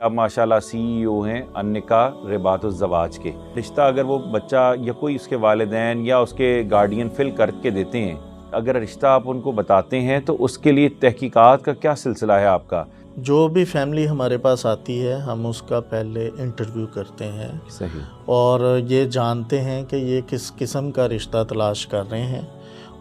اب ماشاءاللہ CEO ہیں النکاح رباط الزواج کے. رشتہ اگر وہ بچہ یا کوئی اس کے والدین یا اس کے گارڈین فل کر کے دیتے ہیں، اگر رشتہ آپ ان کو بتاتے ہیں تو اس کے لیے تحقیقات کا کیا سلسلہ ہے آپ کا؟ جو بھی فیملی ہمارے پاس آتی ہے ہم اس کا پہلے انٹرویو کرتے ہیں صحیح. اور یہ جانتے ہیں کہ یہ کس قسم کا رشتہ تلاش کر رہے ہیں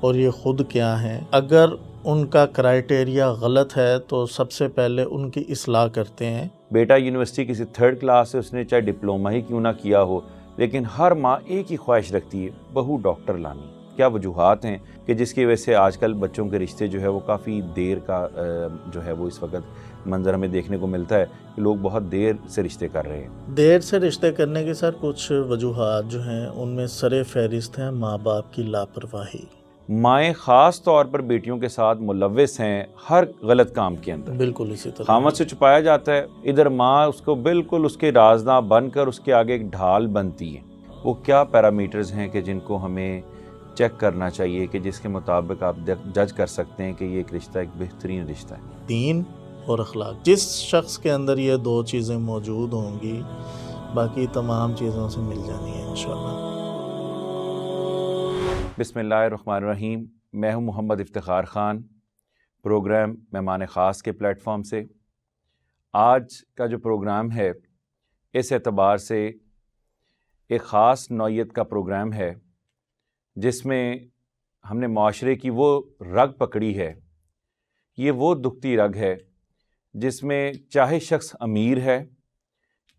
اور یہ خود کیا ہیں. اگر ان کا کرائٹیریا غلط ہے تو سب سے پہلے ان کی اصلاح کرتے ہیں. بیٹا یونیورسٹی کسی 3rd کلاس سے اس نے چاہے ڈپلومہ ہی کیوں نہ کیا ہو، لیکن ہر ماں ایک ہی خواہش رکھتی ہے، بہو ڈاکٹر لانی. کیا وجوہات ہیں کہ جس کی وجہ سے آج کل بچوں کے رشتے جو ہے وہ کافی دیر کا جو ہے وہ اس وقت منظر ہمیں دیکھنے کو ملتا ہے کہ لوگ بہت دیر سے رشتے کر رہے ہیں؟ دیر سے رشتے کرنے کے سر کچھ وجوہات جو ہیں ان میں سر فہرست ہیں ماں باپ کی لاپرواہی. مائیں خاص طور پر بیٹیوں کے ساتھ ملوث ہیں ہر غلط کام کے اندر. بالکل اسی طرح خامد سے چھپایا جاتا ہے، ادھر ماں اس کو بالکل اس کے رازداں بن کر اس کے آگے ایک ڈھال بنتی ہے. وہ کیا پیرامیٹرز ہیں کہ جن کو ہمیں چیک کرنا چاہیے کہ جس کے مطابق آپ جج کر سکتے ہیں کہ یہ ایک رشتہ ایک بہترین رشتہ ہے؟ دین اور اخلاق. جس شخص کے اندر یہ دو چیزیں موجود ہوں گی باقی تمام چیزوں سے مل جانی ہے انشاءاللہ. بسم اللہ الرحمن الرحیم. میں ہوں محمد افتخار خان، پروگرام مہمان خاص کے پلیٹ فارم سے. آج کا جو پروگرام ہے اس اعتبار سے ایک خاص نوعیت کا پروگرام ہے جس میں ہم نے معاشرے کی وہ رگ پکڑی ہے. یہ وہ دکھتی رگ ہے جس میں چاہے شخص امیر ہے،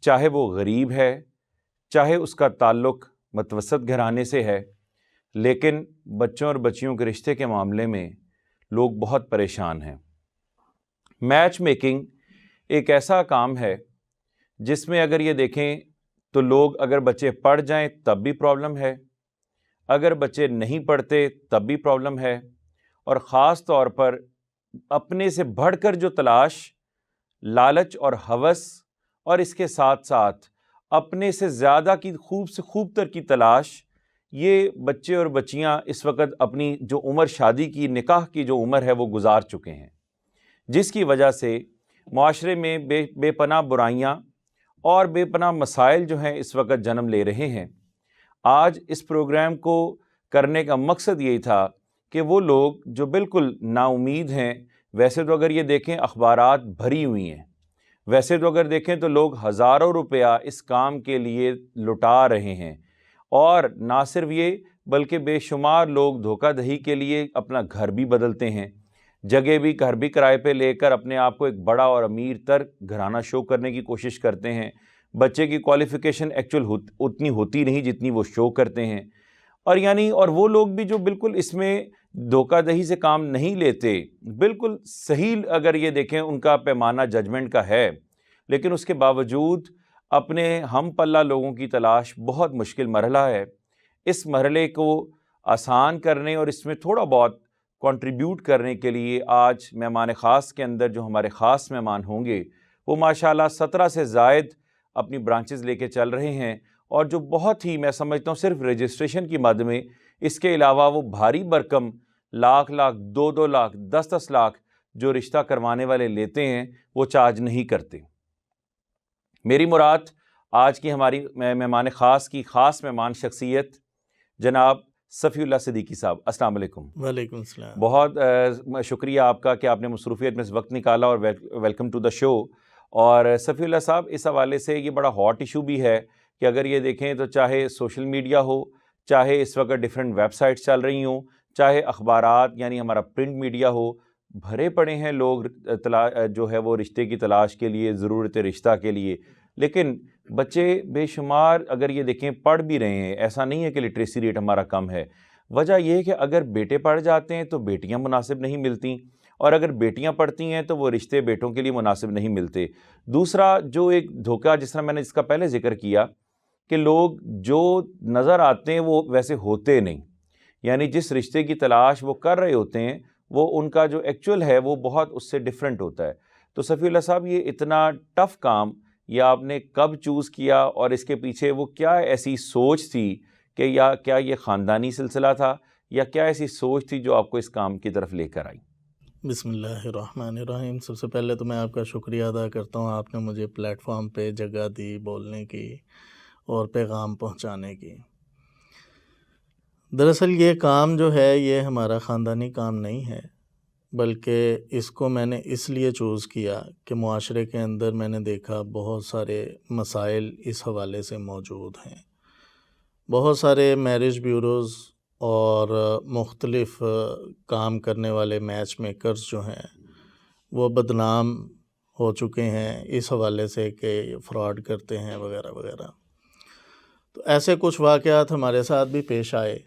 چاہے وہ غریب ہے، چاہے اس کا تعلق متوسط گھرانے سے ہے، لیکن بچوں اور بچیوں کے رشتے کے معاملے میں لوگ بہت پریشان ہیں. میچ میکنگ ایک ایسا کام ہے جس میں اگر یہ دیکھیں تو لوگ اگر بچے پڑھ جائیں تب بھی پرابلم ہے، اگر بچے نہیں پڑھتے تب بھی پرابلم ہے، اور خاص طور پر اپنے سے بڑھ کر جو تلاش، لالچ اور ہوس، اور اس کے ساتھ ساتھ اپنے سے زیادہ کی خوب سے خوب تر کی تلاش، یہ بچے اور بچیاں اس وقت اپنی جو عمر شادی کی، نکاح کی جو عمر ہے وہ گزار چکے ہیں، جس کی وجہ سے معاشرے میں بے پناہ برائیاں اور بے پناہ مسائل جو ہیں اس وقت جنم لے رہے ہیں. آج اس پروگرام کو کرنے کا مقصد یہی تھا کہ وہ لوگ جو بالکل نا امید ہیں، ویسے تو اگر یہ دیکھیں اخبارات بھری ہوئی ہیں، ویسے تو اگر دیکھیں تو لوگ ہزاروں روپیہ اس کام کے لیے لٹا رہے ہیں، اور نہ صرف یہ بلکہ بے شمار لوگ دھوکہ دہی کے لیے اپنا گھر بھی بدلتے ہیں، جگہ بھی گھر بھی کرائے پہ لے کر اپنے آپ کو ایک بڑا اور امیر تر گھرانہ شو کرنے کی کوشش کرتے ہیں. بچے کی کوالیفیکیشن ایکچوئل اتنی ہوتی نہیں جتنی وہ شو کرتے ہیں. اور وہ لوگ بھی جو بالکل اس میں دھوکہ دہی سے کام نہیں لیتے، بالکل صحیح اگر یہ دیکھیں ان کا پیمانہ ججمنٹ کا ہے، لیکن اس کے باوجود اپنے ہم پلہ لوگوں کی تلاش بہت مشکل مرحلہ ہے. اس مرحلے کو آسان کرنے اور اس میں تھوڑا بہت کنٹریبیوٹ کرنے کے لیے آج مہمان خاص کے اندر جو ہمارے خاص مہمان ہوں گے وہ ماشاءاللہ 17 سے زائد اپنی برانچز لے کے چل رہے ہیں، اور جو بہت ہی میں سمجھتا ہوں صرف رجسٹریشن کی مد میں اس کے علاوہ وہ بھاری برکم لاکھ 2 لاکھ 10 لاکھ جو رشتہ کروانے والے لیتے ہیں وہ چارج نہیں کرتے. میری مراد آج کی ہماری مہمان خاص کی خاص مہمان شخصیت جناب صفی اللہ صدیقی صاحب. السلام علیکم. وعلیکم السلام. بہت شکریہ آپ کا کہ آپ نے مصروفیت میں اس وقت نکالا، اور ویلکم ٹو دا شو. اور صفی اللہ صاحب، اس حوالے سے یہ بڑا ہاٹ ایشو بھی ہے کہ اگر یہ دیکھیں تو چاہے سوشل میڈیا ہو، چاہے اس وقت ڈیفرنٹ ویب سائٹس چل رہی ہوں، چاہے اخبارات یعنی ہمارا پرنٹ میڈیا ہو، بھرے پڑے ہیں لوگ جو ہے وہ رشتے کی تلاش کے لیے، ضرورت رشتہ کے لیے. لیکن بچے بے شمار اگر یہ دیکھیں پڑھ بھی رہے ہیں، ایسا نہیں ہے کہ لٹریسی ریٹ ہمارا کم ہے. وجہ یہ ہے کہ اگر بیٹے پڑھ جاتے ہیں تو بیٹیاں مناسب نہیں ملتی، اور اگر بیٹیاں پڑھتی ہیں تو وہ رشتے بیٹوں کے لیے مناسب نہیں ملتے. دوسرا جو ایک دھوکہ، جس طرح میں نے اس کا پہلے ذکر کیا کہ لوگ جو نظر آتے ہیں وہ ویسے ہوتے نہیں، یعنی جس رشتے کی تلاش وہ کر رہے ہوتے ہیں وہ ان کا جو ایکچول ہے وہ بہت اس سے ڈیفرنٹ ہوتا ہے. تو صفی اللہ صاحب، یہ اتنا ٹف کام یہ آپ نے کب چوز کیا، اور اس کے پیچھے وہ کیا ایسی سوچ تھی کہ یا کیا یہ خاندانی سلسلہ تھا، یا کیا ایسی سوچ تھی جو آپ کو اس کام کی طرف لے کر آئی؟ بسم اللہ الرحمن الرحیم۔ سب سے پہلے تو میں آپ کا شکریہ ادا کرتا ہوں، آپ نے مجھے پلیٹ فارم پہ جگہ دی بولنے کی اور پیغام پہنچانے کی۔ دراصل یہ کام جو ہے یہ ہمارا خاندانی کام نہیں ہے، بلکہ اس کو میں نے اس لیے چوز کیا کہ معاشرے کے اندر میں نے دیکھا بہت سارے مسائل اس حوالے سے موجود ہیں۔ بہت سارے میرج بیوروز اور مختلف کام کرنے والے میچ میکرز جو ہیں وہ بدنام ہو چکے ہیں اس حوالے سے کہ فراڈ کرتے ہیں وغیرہ وغیرہ۔ تو ایسے کچھ واقعات ہمارے ساتھ بھی پیش آئے،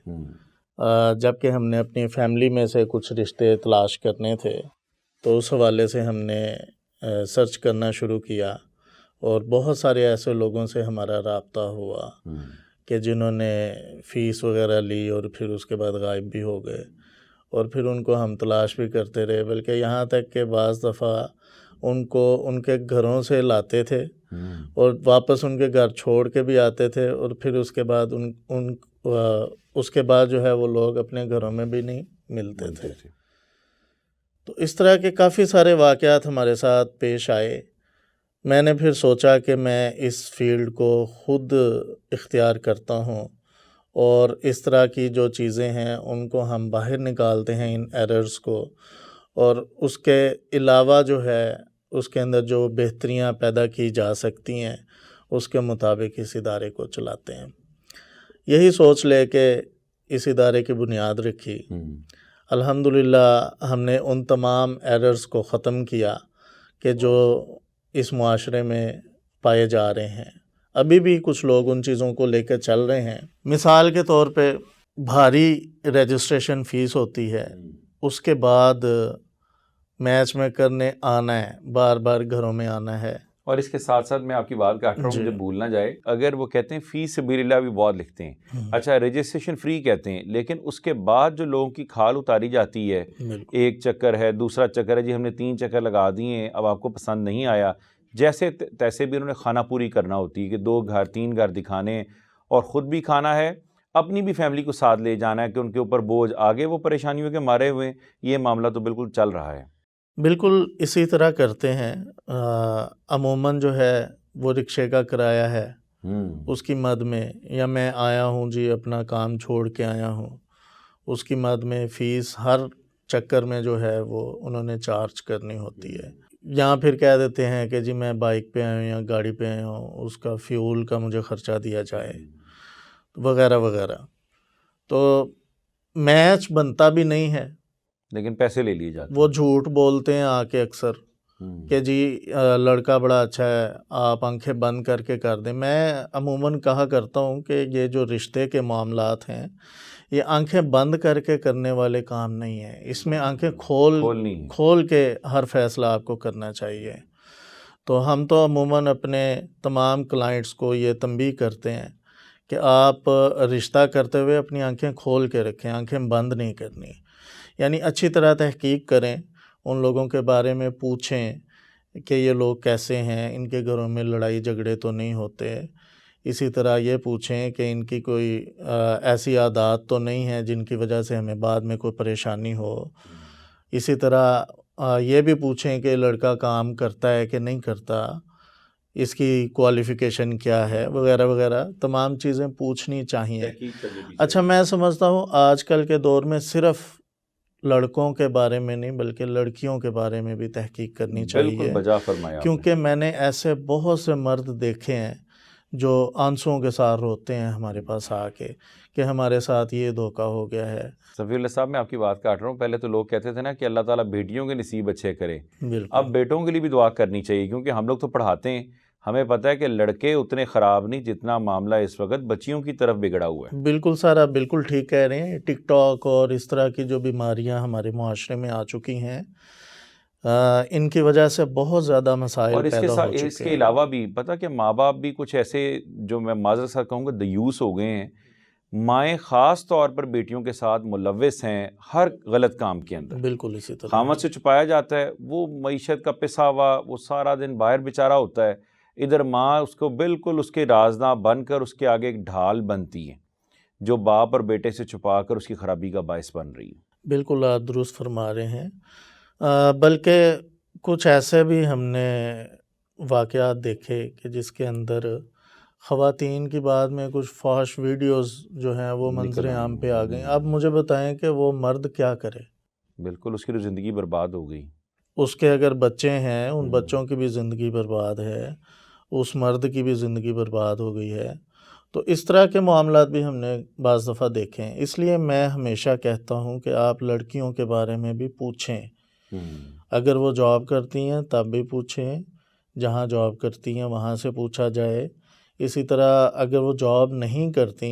جب کہ ہم نے اپنی فیملی میں سے کچھ رشتے تلاش کرنے تھے تو اس حوالے سے ہم نے سرچ کرنا شروع کیا، اور بہت سارے ایسے لوگوں سے ہمارا رابطہ ہوا کہ جنہوں نے فیس وغیرہ لی اور پھر اس کے بعد غائب بھی ہو گئے، اور پھر ان کو ہم تلاش بھی کرتے رہے، بلکہ یہاں تک کہ بعض دفعہ ان کو ان کے گھروں سے لاتے تھے اور واپس ان کے گھر چھوڑ کے بھی آتے تھے، اور پھر اس کے بعد اس کے بعد جو ہے وہ لوگ اپنے گھروں میں بھی نہیں ملتے تھے۔ تو اس طرح کے کافی سارے واقعات ہمارے ساتھ پیش آئے۔ میں نے پھر سوچا کہ میں اس فیلڈ کو خود اختیار کرتا ہوں، اور اس طرح کی جو چیزیں ہیں ان کو ہم باہر نکالتے ہیں، ان ایررز کو، اور اس کے علاوہ جو ہے اس کے اندر جو بہتریاں پیدا کی جا سکتی ہیں اس کے مطابق اس ادارے کو چلاتے ہیں۔ یہی سوچ لے کے اس ادارے کی بنیاد رکھی۔ الحمدللہ ہم نے ان تمام ایررز کو ختم کیا کہ جو اس معاشرے میں پائے جا رہے ہیں۔ ابھی بھی کچھ لوگ ان چیزوں کو لے کے چل رہے ہیں۔ مثال کے طور پہ بھاری رجسٹریشن فیس ہوتی ہے، اس کے بعد میچ میکر نے آنا ہے، بار بار گھروں میں آنا ہے۔ اور اس کے ساتھ ساتھ میں آپ کی بات کاٹ رہا ہوں، مجھے بھول نہ جائے، اگر وہ کہتے ہیں فی سبیل اللہ بھی بہت لکھتے ہیں، اچھا رجسٹریشن فری کہتے ہیں، لیکن اس کے بعد جو لوگوں کی کھال اتاری جاتی ہے، ایک چکر ہے، دوسرا چکر ہے، جی ہم نے 3 چکر لگا دیے ہیں، اب آپ کو پسند نہیں آیا، جیسے تیسے بھی انہوں نے کھانا پوری کرنا ہوتی ہے کہ 2 گھر 3 گھر دکھانے اور خود بھی کھانا ہے، اپنی بھی فیملی کو ساتھ لے جانا ہے کہ ان کے اوپر بوجھ آگے وہ پریشانیوں کے مارے ہوئے۔ یہ معاملہ تو بالکل چل رہا ہے۔ بالکل اسی طرح کرتے ہیں۔ عموماً جو ہے وہ رکشے کا کرایہ ہے، اس کی مد میں، یا میں آیا ہوں جی اپنا کام چھوڑ کے آیا ہوں، اس کی مد میں فیس ہر چکر میں جو ہے وہ انہوں نے چارج کرنی ہوتی ہے۔ یہاں پھر کہہ دیتے ہیں کہ جی میں بائک پہ آیا ہوں یا گاڑی پہ آیا ہوں، اس کا فیول کا مجھے خرچہ دیا جائے وغیرہ وغیرہ۔ تو میچ بنتا بھی نہیں ہے، لیکن پیسے لے لیے جاتے ہیں۔ وہ جھوٹ بولتے ہیں آ کے اکثر کہ جی لڑکا بڑا اچھا ہے، آپ آنکھیں بند کر کے کر دیں۔ میں عموماً کہا کرتا ہوں کہ یہ جو رشتے کے معاملات ہیں یہ آنکھیں بند کر کے کرنے والے کام نہیں ہیں، اس میں آنکھیں کھول کے ہر فیصلہ آپ کو کرنا چاہیے۔ تو ہم تو عموماً اپنے تمام کلائنٹس کو یہ تنبیہ کرتے ہیں کہ آپ رشتہ کرتے ہوئے اپنی آنکھیں کھول کے رکھیں، آنکھیں بند نہیں کرنی، یعنی اچھی طرح تحقیق کریں، ان لوگوں کے بارے میں پوچھیں کہ یہ لوگ کیسے ہیں، ان کے گھروں میں لڑائی جھگڑے تو نہیں ہوتے، اسی طرح یہ پوچھیں کہ ان کی کوئی ایسی عادات تو نہیں ہیں جن کی وجہ سے ہمیں بعد میں کوئی پریشانی ہو، اسی طرح یہ بھی پوچھیں کہ لڑکا کام کرتا ہے کہ نہیں کرتا، اس کی کوالیفیکیشن کیا ہے وغیرہ وغیرہ، تمام چیزیں پوچھنی چاہیے۔ اچھا میں سمجھتا ہوں آج کل کے دور میں صرف لڑکوں کے بارے میں نہیں بلکہ لڑکیوں کے بارے میں بھی تحقیق کرنی چاہیے، بالکل بجا فرمایا آپ نے۔ کیونکہ میں نے ایسے بہت سے مرد دیکھے ہیں جو آنسوؤں کے ساتھ روتے ہیں ہمارے پاس آ کے کہ ہمارے ساتھ یہ دھوکہ ہو گیا ہے۔ صفی اللہ صاحب میں آپ کی بات کاٹ رہا ہوں، پہلے تو لوگ کہتے تھے نا کہ اللہ تعالیٰ بیٹیوں کے نصیب اچھے کرے، بالکل اب بیٹوں کے لیے بھی دعا کرنی چاہیے، کیونکہ ہم لوگ تو پڑھاتے ہیں، ہمیں پتہ ہے کہ لڑکے اتنے خراب نہیں جتنا معاملہ اس وقت بچیوں کی طرف بگڑا ہوا ہے۔ بالکل سر، آپ بالکل ٹھیک کہہ رہے ہیں۔ ٹک ٹاک اور اس طرح کی جو بیماریاں ہمارے معاشرے میں آ چکی ہیں، ان کی وجہ سے بہت زیادہ مسائل اور پیدا ہو چکے ہیں۔ اس کے علاوہ بھی پتہ کہ ماں باپ بھی کچھ ایسے جو میں معذرت سے کہوں گا دیوس ہو گئے ہیں، مائیں خاص طور پر بیٹیوں کے ساتھ ملوث ہیں ہر غلط کام کے اندر۔ بالکل اسی طرح خامد سے چھپایا جاتا ہے، وہ معیشت کا پسا ہوا، وہ سارا دن باہر بیچارہ ہوتا ہے، ادھر ماں اس کو بالکل اس کے رازداں بن کر اس کے آگے ایک ڈھال بنتی ہے جو باپ اور بیٹے سے چھپا کر اس کی خرابی کا باعث بن رہی ہے۔ بالکل آپ درست فرما رہے ہیں۔ بلکہ کچھ ایسے بھی ہم نے واقعات دیکھے کہ جس کے اندر خواتین کی بعد میں کچھ فحش ویڈیوز جو ہیں وہ منظر عام پہ آ گئیں. اب مجھے بتائیں کہ وہ مرد کیا کرے؟ بالکل اس کی تو زندگی برباد ہو گئی. اس کے اگر بچے ہیں ان بچوں کی بھی زندگی برباد ہے، اس مرد کی بھی زندگی برباد ہو گئی ہے. تو اس طرح کے معاملات بھی ہم نے بعض دفعہ دیکھے ہیں. اس لیے میں ہمیشہ کہتا ہوں کہ آپ لڑکیوں کے بارے میں بھی پوچھیں. اگر وہ جاب کرتی ہیں تب بھی پوچھیں، جہاں جاب کرتی ہیں وہاں سے پوچھا جائے. اسی طرح اگر وہ جاب نہیں کرتی،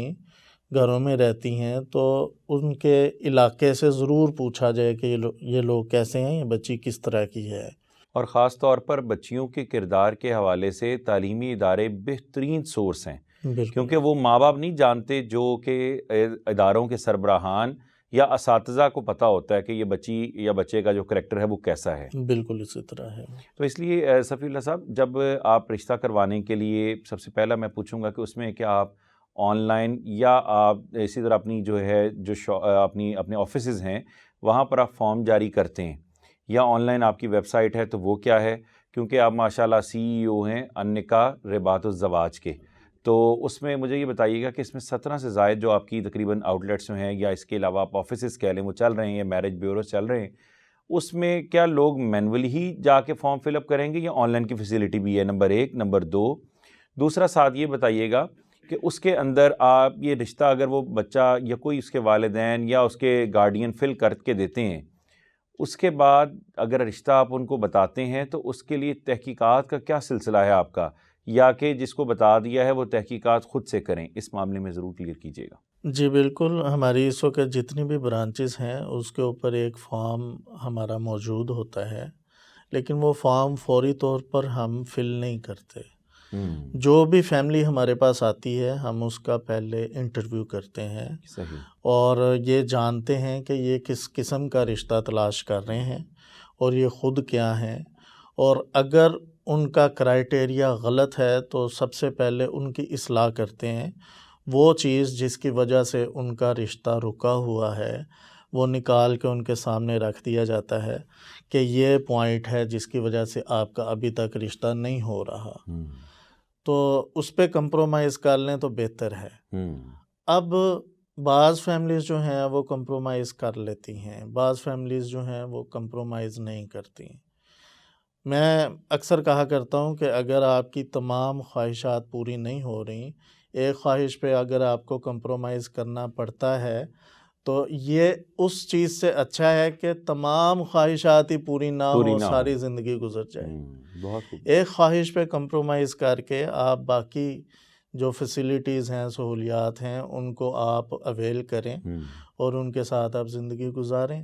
گھروں میں رہتی ہیں، تو ان کے علاقے سے ضرور پوچھا جائے کہ یہ لوگ کیسے ہیں، یہ بچی کس طرح کی ہے. اور خاص طور پر بچیوں کے کردار کے حوالے سے تعلیمی ادارے بہترین سورس ہیں، کیونکہ وہ ماں باپ نہیں جانتے جو کہ اداروں کے سربراہان یا اساتذہ کو پتہ ہوتا ہے کہ یہ بچی یا بچے کا جو کریکٹر ہے وہ کیسا ہے. بالکل اسی طرح ہے. تو اس لیے صفی اللہ صاحب، جب آپ رشتہ کروانے کے لیے سب سے پہلا میں پوچھوں گا کہ اس میں کیا آپ آن لائن یا آپ اسی طرح اپنی جو ہے اپنے آفیسز ہیں وہاں پر آپ فارم جاری کرتے ہیں، یا آن لائن آپ کی ویب سائٹ ہے تو وہ کیا ہے؟ کیونکہ آپ ماشاءاللہ CEO ہیں النکاح رباط الزواج کے، تو اس میں مجھے یہ بتائیے گا کہ اس میں 17 سے زائد جو آپ کی تقریباً آؤٹ لیٹس ہیں، یا اس کے علاوہ آپ آفیسز کہہ لیں وہ چل رہے ہیں یا میرج بیوروز چل رہے ہیں، اس میں کیا لوگ مینولی ہی جا کے فارم فل اپ کریں گے یا آن لائن کی فیسیلٹی بھی ہے؟ نمبر 1. نمبر 2، دوسرا ساتھ یہ بتائیے گا کہ اس کے اندر آپ یہ رشتہ اگر وہ بچہ یا کوئی اس کے والدین یا اس کے گارڈین فل کر کے دیتے ہیں، اس کے بعد اگر رشتہ آپ ان کو بتاتے ہیں تو اس کے لیے تحقیقات کا کیا سلسلہ ہے آپ کا، یا کہ جس کو بتا دیا ہے وہ تحقیقات خود سے کریں؟ اس معاملے میں ضرور کلیئر کیجیے گا. جی بالکل، ہماری اس وقت جتنی بھی برانچز ہیں اس کے اوپر ایک فارم ہمارا موجود ہوتا ہے، لیکن وہ فارم فوری طور پر ہم فل نہیں کرتے. جو بھی فیملی ہمارے پاس آتی ہے ہم اس کا پہلے انٹرویو کرتے ہیں. صحیح. اور یہ جانتے ہیں کہ یہ کس قسم کا رشتہ تلاش کر رہے ہیں اور یہ خود کیا ہیں، اور اگر ان کا کرائٹیریا غلط ہے تو سب سے پہلے ان کی اصلاح کرتے ہیں. وہ چیز جس کی وجہ سے ان کا رشتہ رکا ہوا ہے وہ نکال کے ان کے سامنے رکھ دیا جاتا ہے کہ یہ پوائنٹ ہے جس کی وجہ سے آپ کا ابھی تک رشتہ نہیں ہو رہا، تو اس پہ کمپرومائز کر لیں تو بہتر ہے. اب بعض فیملیز جو ہیں وہ کمپرومائز کر لیتی ہیں، بعض فیملیز جو ہیں وہ کمپرومائز نہیں کرتی. میں اکثر کہا کرتا ہوں کہ اگر آپ کی تمام خواہشات پوری نہیں ہو رہی، ایک خواہش پہ اگر آپ کو کمپرومائز کرنا پڑتا ہے تو یہ اس چیز سے اچھا ہے کہ تمام خواہشات ہی پوری نہ ہو، ساری زندگی گزر جائے. ایک خواہش پہ کمپرومائز کر کے آپ باقی جو فیسیلیٹیز ہیں، سہولیات ہیں، ان کو آپ اویل کریں اور ان کے ساتھ آپ زندگی گزاریں،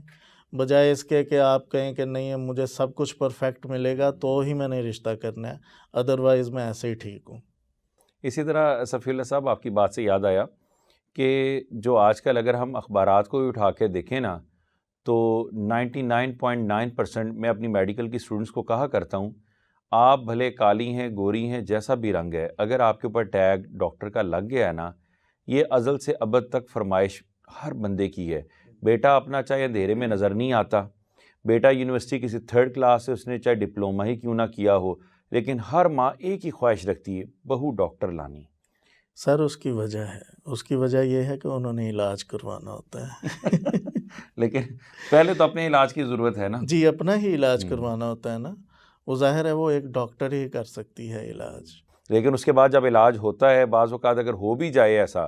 بجائے اس کے کہ آپ کہیں کہ نہیں مجھے سب کچھ پرفیکٹ ملے گا تو ہی میں نے رشتہ کرنا ہے، ادروائز میں ایسے ہی ٹھیک ہوں. اسی طرح صفی اللہ صاحب، آپ کی بات سے یاد آیا کہ جو آج کل اگر ہم اخبارات کو اٹھا کے دیکھیں نا تو 99.9% میں اپنی میڈیکل کی اسٹوڈنٹس کو کہا کرتا ہوں، آپ بھلے کالی ہیں، گوری ہیں، جیسا بھی رنگ ہے، اگر آپ کے اوپر ٹیگ ڈاکٹر کا لگ گیا ہے نا، یہ ازل سے ابد تک فرمائش ہر بندے کی ہے. بیٹا اپنا چاہے اندھیرے میں نظر نہیں آتا، بیٹا یونیورسٹی کسی 3rd کلاس سے اس نے چاہے ڈپلومہ ہی کیوں نہ کیا ہو، لیکن ہر ماں ایک ہی خواہش رکھتی ہے، بہو ڈاکٹر لانی. سر اس کی وجہ ہے، اس کی وجہ یہ ہے کہ انہوں نے علاج کروانا ہوتا ہے. لیکن پہلے تو اپنے علاج کی ضرورت ہے نا. جی اپنا ہی علاج کروانا ہوتا ہے نا، وہ ظاہر ہے وہ ایک ڈاکٹر ہی کر سکتی ہے علاج. لیکن اس کے بعد جب علاج ہوتا ہے، بعض اوقات اگر ہو بھی جائے ایسا،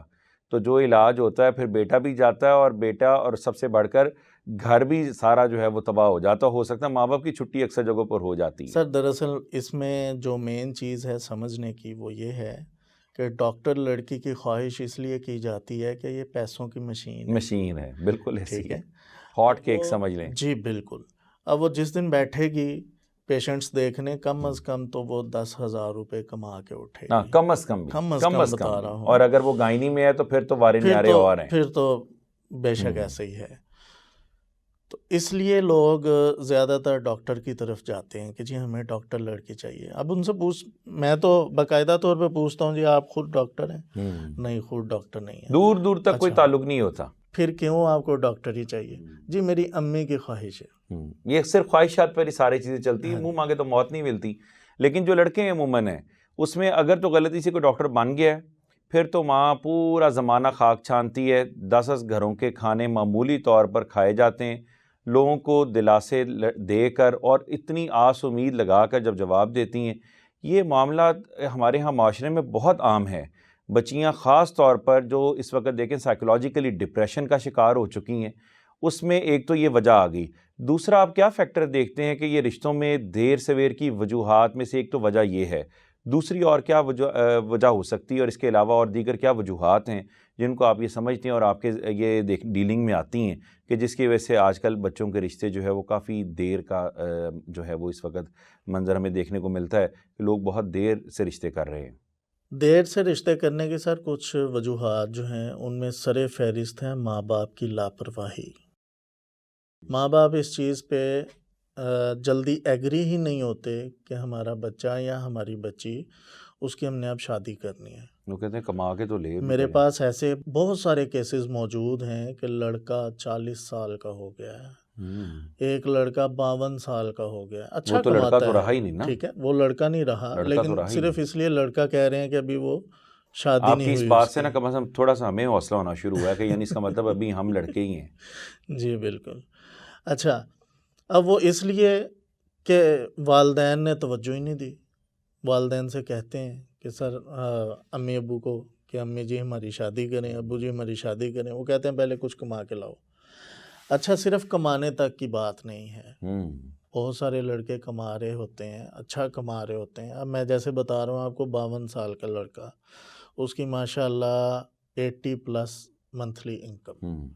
تو جو علاج ہوتا ہے پھر بیٹا بھی جاتا ہے، اور بیٹا اور سب سے بڑھ کر گھر بھی سارا جو ہے وہ تباہ ہو جاتا. ہو سکتا ہے ماں باپ کی چھٹی اکثر جگہوں پر ہو جاتی ہے. سر دراصل اس میں جو مین چیز ہے سمجھنے کی وہ یہ ہے کہ ڈاکٹر لڑکی کی خواہش اس لیے کی جاتی ہے کہ یہ پیسوں کی مشین ہے. بالکل ایسی ٹھیک ہے، ہاٹ کیک سمجھ لیں. جی بالکل. اب وہ جس دن بیٹھے گی پیشنٹس دیکھنے، کم از کم تو وہ 10,000 روپے کما کے اٹھے گی، کم از کم بتا رہا ہوں. اور اگر وہ گائنی میں ہے تو پھر تو وارے نیارے اور ہیں، پھر تو بے شک ایسے ہی ہے. تو اس لیے لوگ زیادہ تر ڈاکٹر کی طرف جاتے ہیں کہ جی ہمیں ڈاکٹر لڑکی چاہیے. اب ان سے میں تو باقاعدہ طور پہ پوچھتا ہوں، جی آپ خود ڈاکٹر ہیں؟ نہیں، خود ڈاکٹر نہیں ہے. دور تک کوئی تعلق نہیں ہوتا. پھر کیوں آپ کو ڈاکٹر ہی چاہیے؟ جی میری امی کی خواہش ہے. یہ صرف خواہشات پر ہی ساری چیزیں چلتی ہیں، منہ مانگے تو موت نہیں ملتی. لیکن جو لڑکے عموماً ہیں اس میں اگر تو غلطی سے کوئی ڈاکٹر بن گیا ہے پھر تو ماں پورا زمانہ خاک چھانتی ہے. 10 گھروں کے کھانے معمولی طور پر کھائے جاتے ہیں، لوگوں کو دلاسے دے کر اور اتنی آس امید لگا کر جب جواب دیتی ہیں. یہ معاملات ہمارے ہاں معاشرے میں بہت عام ہے. بچیاں خاص طور پر جو اس وقت دیکھیں سائیکولوجیکلی ڈپریشن کا شکار ہو چکی ہیں، اس میں ایک تو یہ وجہ آ گئی. دوسرا آپ کیا فیکٹر دیکھتے ہیں کہ یہ رشتوں میں دیر سویر کی وجوہات میں سے ایک تو وجہ یہ ہے، دوسری اور کیا وجہ ہو سکتی ہے، اور اس کے علاوہ اور دیگر کیا وجوہات ہیں جن کو آپ یہ سمجھتے ہیں اور آپ کے یہ ڈیلنگ میں آتی ہیں کہ جس کی وجہ سے آج کل بچوں کے رشتے جو ہے وہ کافی دیر کا جو ہے وہ اس وقت منظر ہمیں دیکھنے کو ملتا ہے کہ لوگ بہت دیر سے رشتے کر رہے ہیں. دیر سے رشتے کرنے کے سر کچھ وجوہات جو ہیں ان میں سر فہرست ہیں ماں باپ کی لاپرواہی. ماں باپ اس چیز پہ جلدی ایگری ہی نہیں ہوتے کہ ہمارا بچہ یا ہماری بچی اس کی ہم نے اب شادی کرنی ہے. وہ کہتے ہیں کما کے تو لے. میرے پاس ایسے بہت سارے کیسز موجود ہیں کہ لڑکا 40 سال کا ہو گیا ہے، ایک لڑکا 52 سال کا ہو گیا. اچھا تو لڑکا کماتا تو رہا ہی ہے، نہیں نا. ٹھیک ہے وہ لڑکا نہیں رہا، لڑکا تو لیکن رہا ہی صرف نہیں. اس لیے لڑکا کہہ رہے ہیں کہ ابھی وہ شادی آپ نہیں کی اس ہوئی بات اس سے نا کی. کم از کم تھوڑا سا ہمیں حوصلہ ہونا شروع ہوا ہے کہ یعنی اس کا مطلب ابھی ہم لڑکے ہی ہیں. جی بالکل. اچھا اب وہ اس لیے کہ والدین نے توجہ ہی نہیں دی. والدین سے کہتے ہیں کہ سر امی ابو کو کہ امی جی ہماری شادی کریں، ابو جی ہماری شادی کریں. وہ کہتے ہیں پہلے کچھ کما کے لاؤ. اچھا صرف کمانے تک کی بات نہیں ہے، بہت سارے لڑکے کما رہے ہوتے ہیں، اچھا کما رہے ہوتے ہیں. اب میں جیسے بتا رہا ہوں آپ کو 52 سال کا لڑکا، اس کی ماشاء اللہ 80+ منتھلی انکم.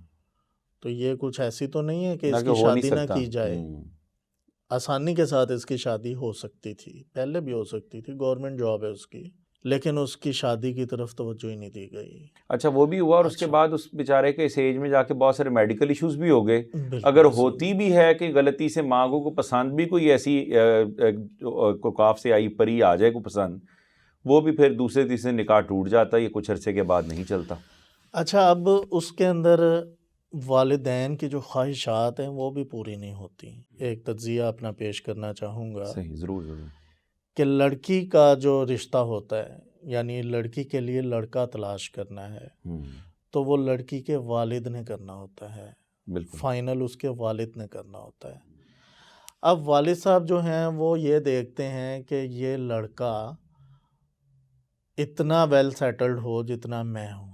تو یہ کچھ ایسی تو نہیں ہے کہ اس کی شادی نہ کی جائے. آسانی کے ساتھ اس کی شادی ہو سکتی تھی، پہلے بھی ہو سکتی تھی، گورنمنٹ جاب ہے اس کی، لیکن اس کی شادی کی طرف توجہ ہی نہیں دی گئی. اچھا وہ بھی ہوا، اور اس کے بعد اس بیچارے کے اس ایج میں جا کے بہت سارے میڈیکل ایشوز بھی ہو گئے. اگر ہوتی بھی ہے کہ غلطی سے ماں کو پسند بھی کوئی ایسی کاف سے آئی پری آ جائے کو پسند، وہ بھی پھر دوسرے تیسرے نکاح ٹوٹ جاتا ہے، یہ کچھ عرصے کے بعد نہیں چلتا. اچھا اب اس کے اندر والدین کی جو خواہشات ہیں وہ بھی پوری نہیں ہوتی. ایک تجزیہ اپنا پیش کرنا چاہوں گا. صحیح، ضرور ضرور. کہ لڑکی کا جو رشتہ ہوتا ہے، یعنی لڑکی کے لیے لڑکا تلاش کرنا ہے، تو وہ لڑکی کے والد نے کرنا ہوتا ہے. بالکل فائنل اس کے والد نے کرنا ہوتا ہے. اب والد صاحب جو ہیں وہ یہ دیکھتے ہیں کہ یہ لڑکا اتنا ویل سیٹلڈ ہو جتنا میں ہوں،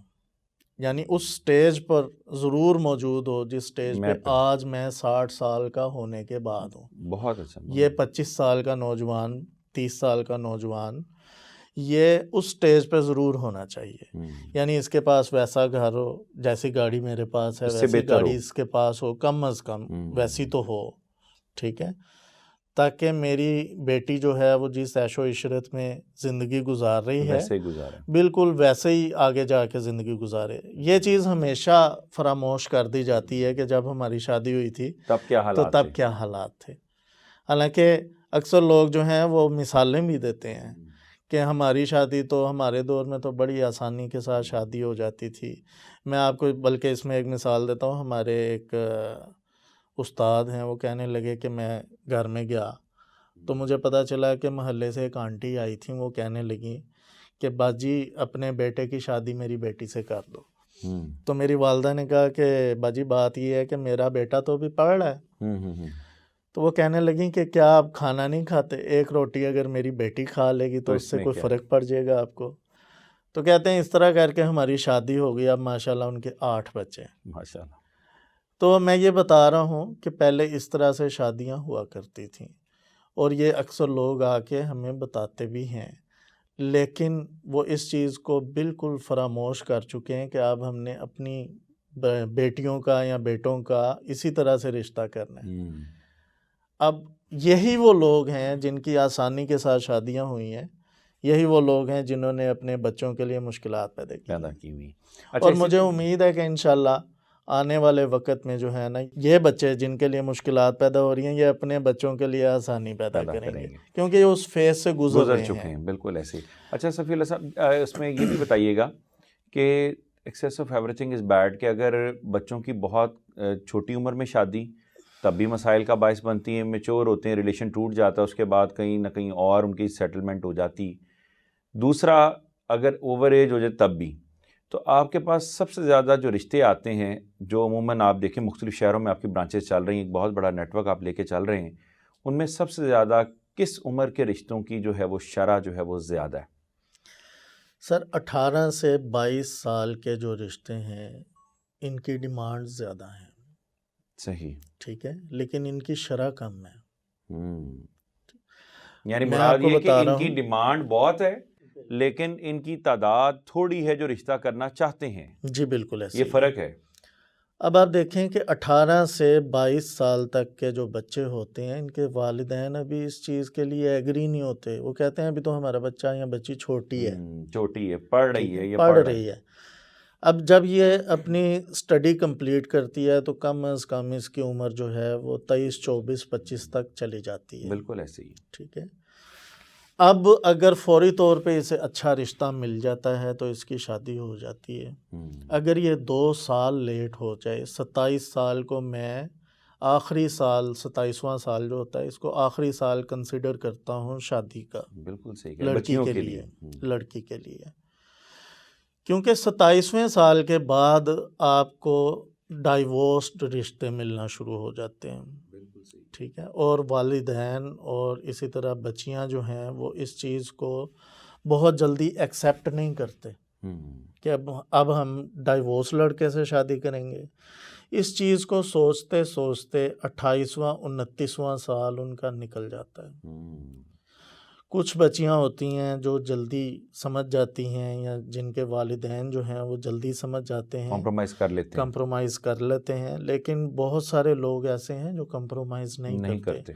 یعنی اس سٹیج پر ضرور موجود ہو جس سٹیج پہ آج میں 60 سال کا ہونے کے بعد ہوں. بہت اچھا. یہ 25 سال کا نوجوان، 30 سال کا نوجوان، یہ اس سٹیج پہ ضرور ہونا چاہیے. یعنی اس کے پاس ویسا گھر ہو، جیسی گاڑی میرے پاس ہے ویسی گاڑی اس کے پاس ہو، کم از کم ویسی تو ہو، ٹھیک ہے، تاکہ میری بیٹی جو ہے وہ جس عیش و عشرت میں زندگی گزار رہی ہے بالکل ویسے ہی آگے جا کے زندگی گزارے. یہ چیز ہمیشہ فراموش کر دی جاتی ہے کہ جب ہماری شادی ہوئی تھی تب کیا حالات تھے. حالانکہ اکثر لوگ جو ہیں وہ مثالیں بھی دیتے ہیں کہ ہماری شادی تو ہمارے دور میں تو بڑی آسانی کے ساتھ شادی ہو جاتی تھی. میں آپ کو بلکہ اس میں ایک مثال دیتا ہوں. ہمارے ایک استاد ہیں، وہ کہنے لگے کہ میں گھر میں گیا تو مجھے پتہ چلا کہ محلے سے ایک آنٹی آئی تھیں، وہ کہنے لگیں کہ باجی اپنے بیٹے کی شادی میری بیٹی سے کر دو. تو میری والدہ نے کہا کہ باجی بات یہ ہے کہ میرا بیٹا تو ابھی پڑھ رہا ہے. تو وہ کہنے لگیں کہ کیا آپ کھانا نہیں کھاتے؟ ایک روٹی اگر میری بیٹی کھا لے گی تو اس سے کوئی فرق پڑ جائے گا آپ کو؟ تو کہتے ہیں اس طرح کر کے ہماری شادی ہو گئی. اب ماشاءاللہ ان کے 8 بچے ہیں ماشاءاللہ. تو میں یہ بتا رہا ہوں کہ پہلے اس طرح سے شادیاں ہوا کرتی تھیں، اور یہ اکثر لوگ آ کے ہمیں بتاتے بھی ہیں، لیکن وہ اس چیز کو بالکل فراموش کر چکے ہیں کہ اب ہم نے اپنی بیٹیوں کا یا بیٹوں کا اسی طرح سے رشتہ کرنا ہے. اب یہی وہ لوگ ہیں جن کی آسانی کے ساتھ شادیاں ہوئی ہیں، یہی وہ لوگ ہیں جنہوں نے اپنے بچوں کے لیے مشکلات پیدا کی ہوئی. اور مجھے امید ہے کہ انشاءاللہ آنے والے وقت میں جو ہے نا یہ بچے جن کے لیے مشکلات پیدا ہو رہی ہیں، یہ اپنے بچوں کے لیے آسانی پیدا کریں گے کیونکہ یہ اس فیز سے گزر چکے ہیں. بالکل ایسے ہی. اچھا صفی اللہ صاحب، اس میں یہ بھی بتائیے گا کہ access of every thing is bad, کہ اگر بچوں کی بہت چھوٹی عمر میں شادی تب بھی مسائل کا باعث بنتی ہیں، میچور ہوتے ہیں، ریلیشن ٹوٹ جاتا ہے، اس کے بعد کہیں نہ کہیں اور ان کی سیٹلمنٹ ہو جاتی. دوسرا اگر اوور ایج ہو جائے تب بھی. تو آپ کے پاس سب سے زیادہ جو رشتے آتے ہیں، جو عموماً آپ دیکھیں مختلف شہروں میں آپ کی برانچز چل رہی ہیں، ایک بہت بڑا نیٹ ورک آپ لے کے چل رہے ہیں، ان میں سب سے زیادہ کس عمر کے رشتوں کی جو ہے وہ شرح جو ہے وہ زیادہ ہے؟ سر 18 سے 22 سال کے جو رشتے ہیں ان کی ڈیمانڈ زیادہ ہیں. صحیح. ٹھیک ہے، لیکن ان کی شرح کم ہے. یعنی میں مراد آپ کو یہ کہ بتا ان رہا کی ہوں، ڈیمانڈ بہت ہے لیکن ان کی تعداد تھوڑی ہے جو رشتہ کرنا چاہتے ہیں. جی بالکل ایسے یہ ہی ہے. فرق ہے. اب آپ دیکھیں کہ 18 سے 22 سال تک کے جو بچے ہوتے ہیں ان کے والدین ابھی اس چیز کے لیے ایگری نہیں ہوتے. وہ کہتے ہیں ابھی تو ہمارا بچہ یا بچی چھوٹی ہے، چھوٹی ہے، پڑھ ٹھیک رہی ہے، ہے، یہ پڑھ رہی ہے. اب جب یہ اپنی سٹڈی کمپلیٹ کرتی ہے تو کم از کم اس کی عمر جو ہے وہ 23 24 25 تک چلی جاتی ہے. بالکل ایسے ہی. ٹھیک ہے. اب اگر فوری طور پہ اسے اچھا رشتہ مل جاتا ہے تو اس کی شادی ہو جاتی ہے. اگر یہ 2 سال لیٹ ہو جائے، 27 سال کو میں آخری سال، 27واں سال جو ہوتا ہے اس کو آخری سال کنسیڈر کرتا ہوں شادی کا. بالکل صحیح. لڑکی بچیوں کے کے لیے، لیے. لڑکی کے لیے، کیونکہ 27ویں سال کے بعد آپ کو ڈائیورسڈ رشتے ملنا شروع ہو جاتے ہیں. بالکل صحیح. ٹھیک ہے. اور والدین اور اسی طرح بچیاں جو ہیں وہ اس چیز کو بہت جلدی ایکسیپٹ نہیں کرتے کہ اب ہم ڈائیورس لڑکے سے شادی کریں گے. اس چیز کو سوچتے سوچتے 28واں 29واں سال ان کا نکل جاتا ہے. کچھ بچیاں ہوتی ہیں جو جلدی سمجھ جاتی ہیں یا جن کے والدین جو ہیں وہ جلدی سمجھ جاتے ہیں، کمپرومائز کر لیتے ہیں. لیکن بہت سارے لوگ ایسے ہیں جو کمپرومائز نہیں کرتے.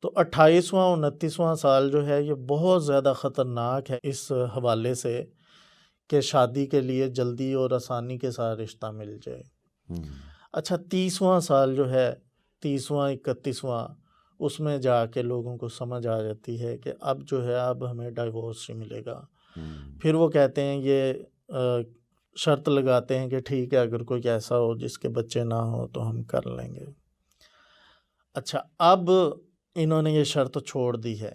تو 28واں 29واں سال جو ہے یہ بہت زیادہ خطرناک ہے اس حوالے سے کہ شادی کے لیے جلدی اور آسانی کے ساتھ رشتہ مل جائے. اچھا 30واں سال جو ہے، 30واں 31واں، اس میں جا کے لوگوں کو سمجھ آ جاتی ہے کہ اب جو ہے اب ہمیں ڈائیورس ہی ملے گا. پھر وہ کہتے ہیں، یہ شرط لگاتے ہیں کہ ٹھیک ہے اگر کوئی ایسا ہو جس کے بچے نہ ہو تو ہم کر لیں گے. اچھا اب انہوں نے یہ شرط چھوڑ دی ہے،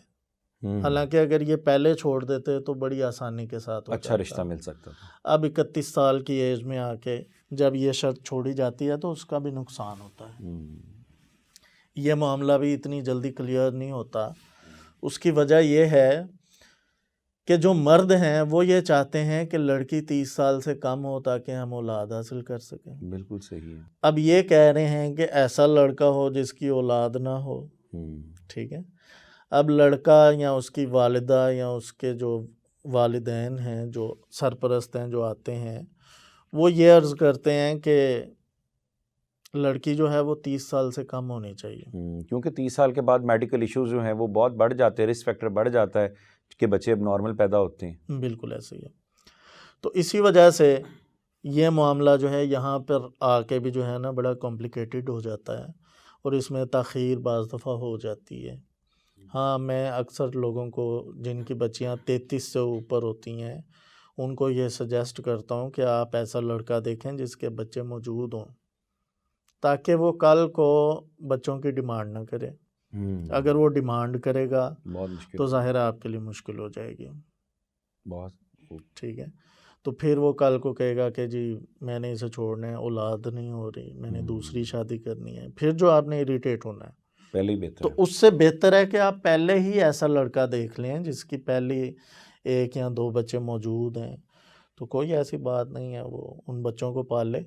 حالانکہ اگر یہ پہلے چھوڑ دیتے تو بڑی آسانی کے ساتھ اچھا رشتہ مل سکتا تھا. اب 31 سال کی ایج میں آ کے جب یہ شرط چھوڑی جاتی ہے تو اس کا بھی نقصان ہوتا ہے. یہ معاملہ بھی اتنی جلدی کلیئر نہیں ہوتا. اس کی وجہ یہ ہے کہ جو مرد ہیں وہ یہ چاہتے ہیں کہ لڑکی 30 سال سے کم ہو تاکہ ہم اولاد حاصل کر سکیں. بالکل صحیح ہے. اب یہ کہہ رہے ہیں کہ ایسا لڑکا ہو جس کی اولاد نہ ہو. ٹھیک ہے. اب لڑکا یا اس کی والدہ یا اس کے جو والدین ہیں، جو سرپرست ہیں، جو آتے ہیں، وہ یہ عرض کرتے ہیں کہ لڑکی جو ہے وہ 30 سال سے کم ہونی چاہیے. کیونکہ 30 سال کے بعد میڈیکل ایشوز جو ہیں وہ بہت بڑھ جاتے ہیں، رسک فیکٹر بڑھ جاتا ہے کہ بچے اب نارمل پیدا ہوتے ہیں. بالکل ایسے ہی ہے. تو اسی وجہ سے یہ معاملہ جو ہے یہاں پر آ کے بھی جو ہے نا بڑا کمپلیکیٹڈ ہو جاتا ہے اور اس میں تاخیر بعض دفعہ ہو جاتی ہے. ہاں، میں اکثر لوگوں کو جن کی بچیاں 33 سے اوپر ہوتی ہیں ان کو یہ سجیسٹ کرتا ہوں کہ آپ ایسا لڑکا دیکھیں جس کے بچے موجود ہوں، تاکہ وہ کل کو بچوں کی ڈیمانڈ نہ کرے. اگر وہ ڈیمانڈ کرے گا تو ظاہر ہے آپ کے لیے مشکل ہو جائے گی. بہت ٹھیک ہے. تو پھر وہ کل کو کہے گا کہ جی میں نے اسے چھوڑنا ہے، اولاد نہیں ہو رہی، میں نے دوسری شادی کرنی ہے. پھر جو آپ نے اریٹیٹ ہونا ہے پہلے ہی بہتر تو اس سے بہتر ہے کہ آپ پہلے ہی ایسا لڑکا دیکھ لیں جس کی پہلی 1 یا 2 بچے موجود ہیں. تو کوئی ایسی بات نہیں ہے، وہ ان بچوں کو پال لے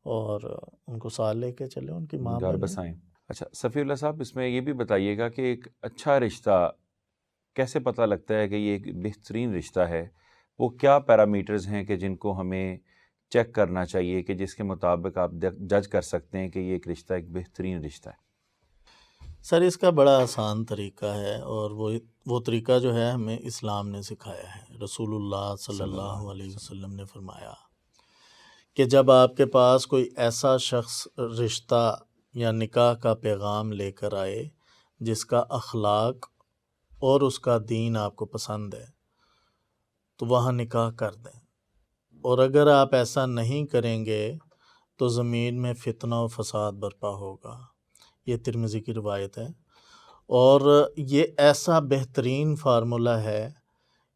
اور ان کو ساتھ لے کے چلے، ان کی ماں گھر بسائیں. اچھا صفی اللہ صاحب، اس میں یہ بھی بتائیے گا کہ ایک اچھا رشتہ کیسے پتہ لگتا ہے کہ یہ ایک بہترین رشتہ ہے؟ وہ کیا پیرامیٹرز ہیں کہ جن کو ہمیں چیک کرنا چاہیے کہ جس کے مطابق آپ جج کر سکتے ہیں کہ یہ ایک رشتہ ایک بہترین رشتہ ہے؟ سر اس کا بڑا آسان طریقہ ہے اور وہ طریقہ جو ہے ہمیں اسلام نے سکھایا ہے. رسول اللہ صلی اللہ علیہ وسلم نے فرمایا کہ جب آپ کے پاس کوئی ایسا شخص رشتہ یا نکاح کا پیغام لے کر آئے جس کا اخلاق اور اس کا دین آپ کو پسند ہے تو وہاں نکاح کر دیں. اور اگر آپ ایسا نہیں کریں گے تو زمین میں فتنہ و فساد برپا ہوگا. یہ ترمذی کی روایت ہے، اور یہ ایسا بہترین فارمولہ ہے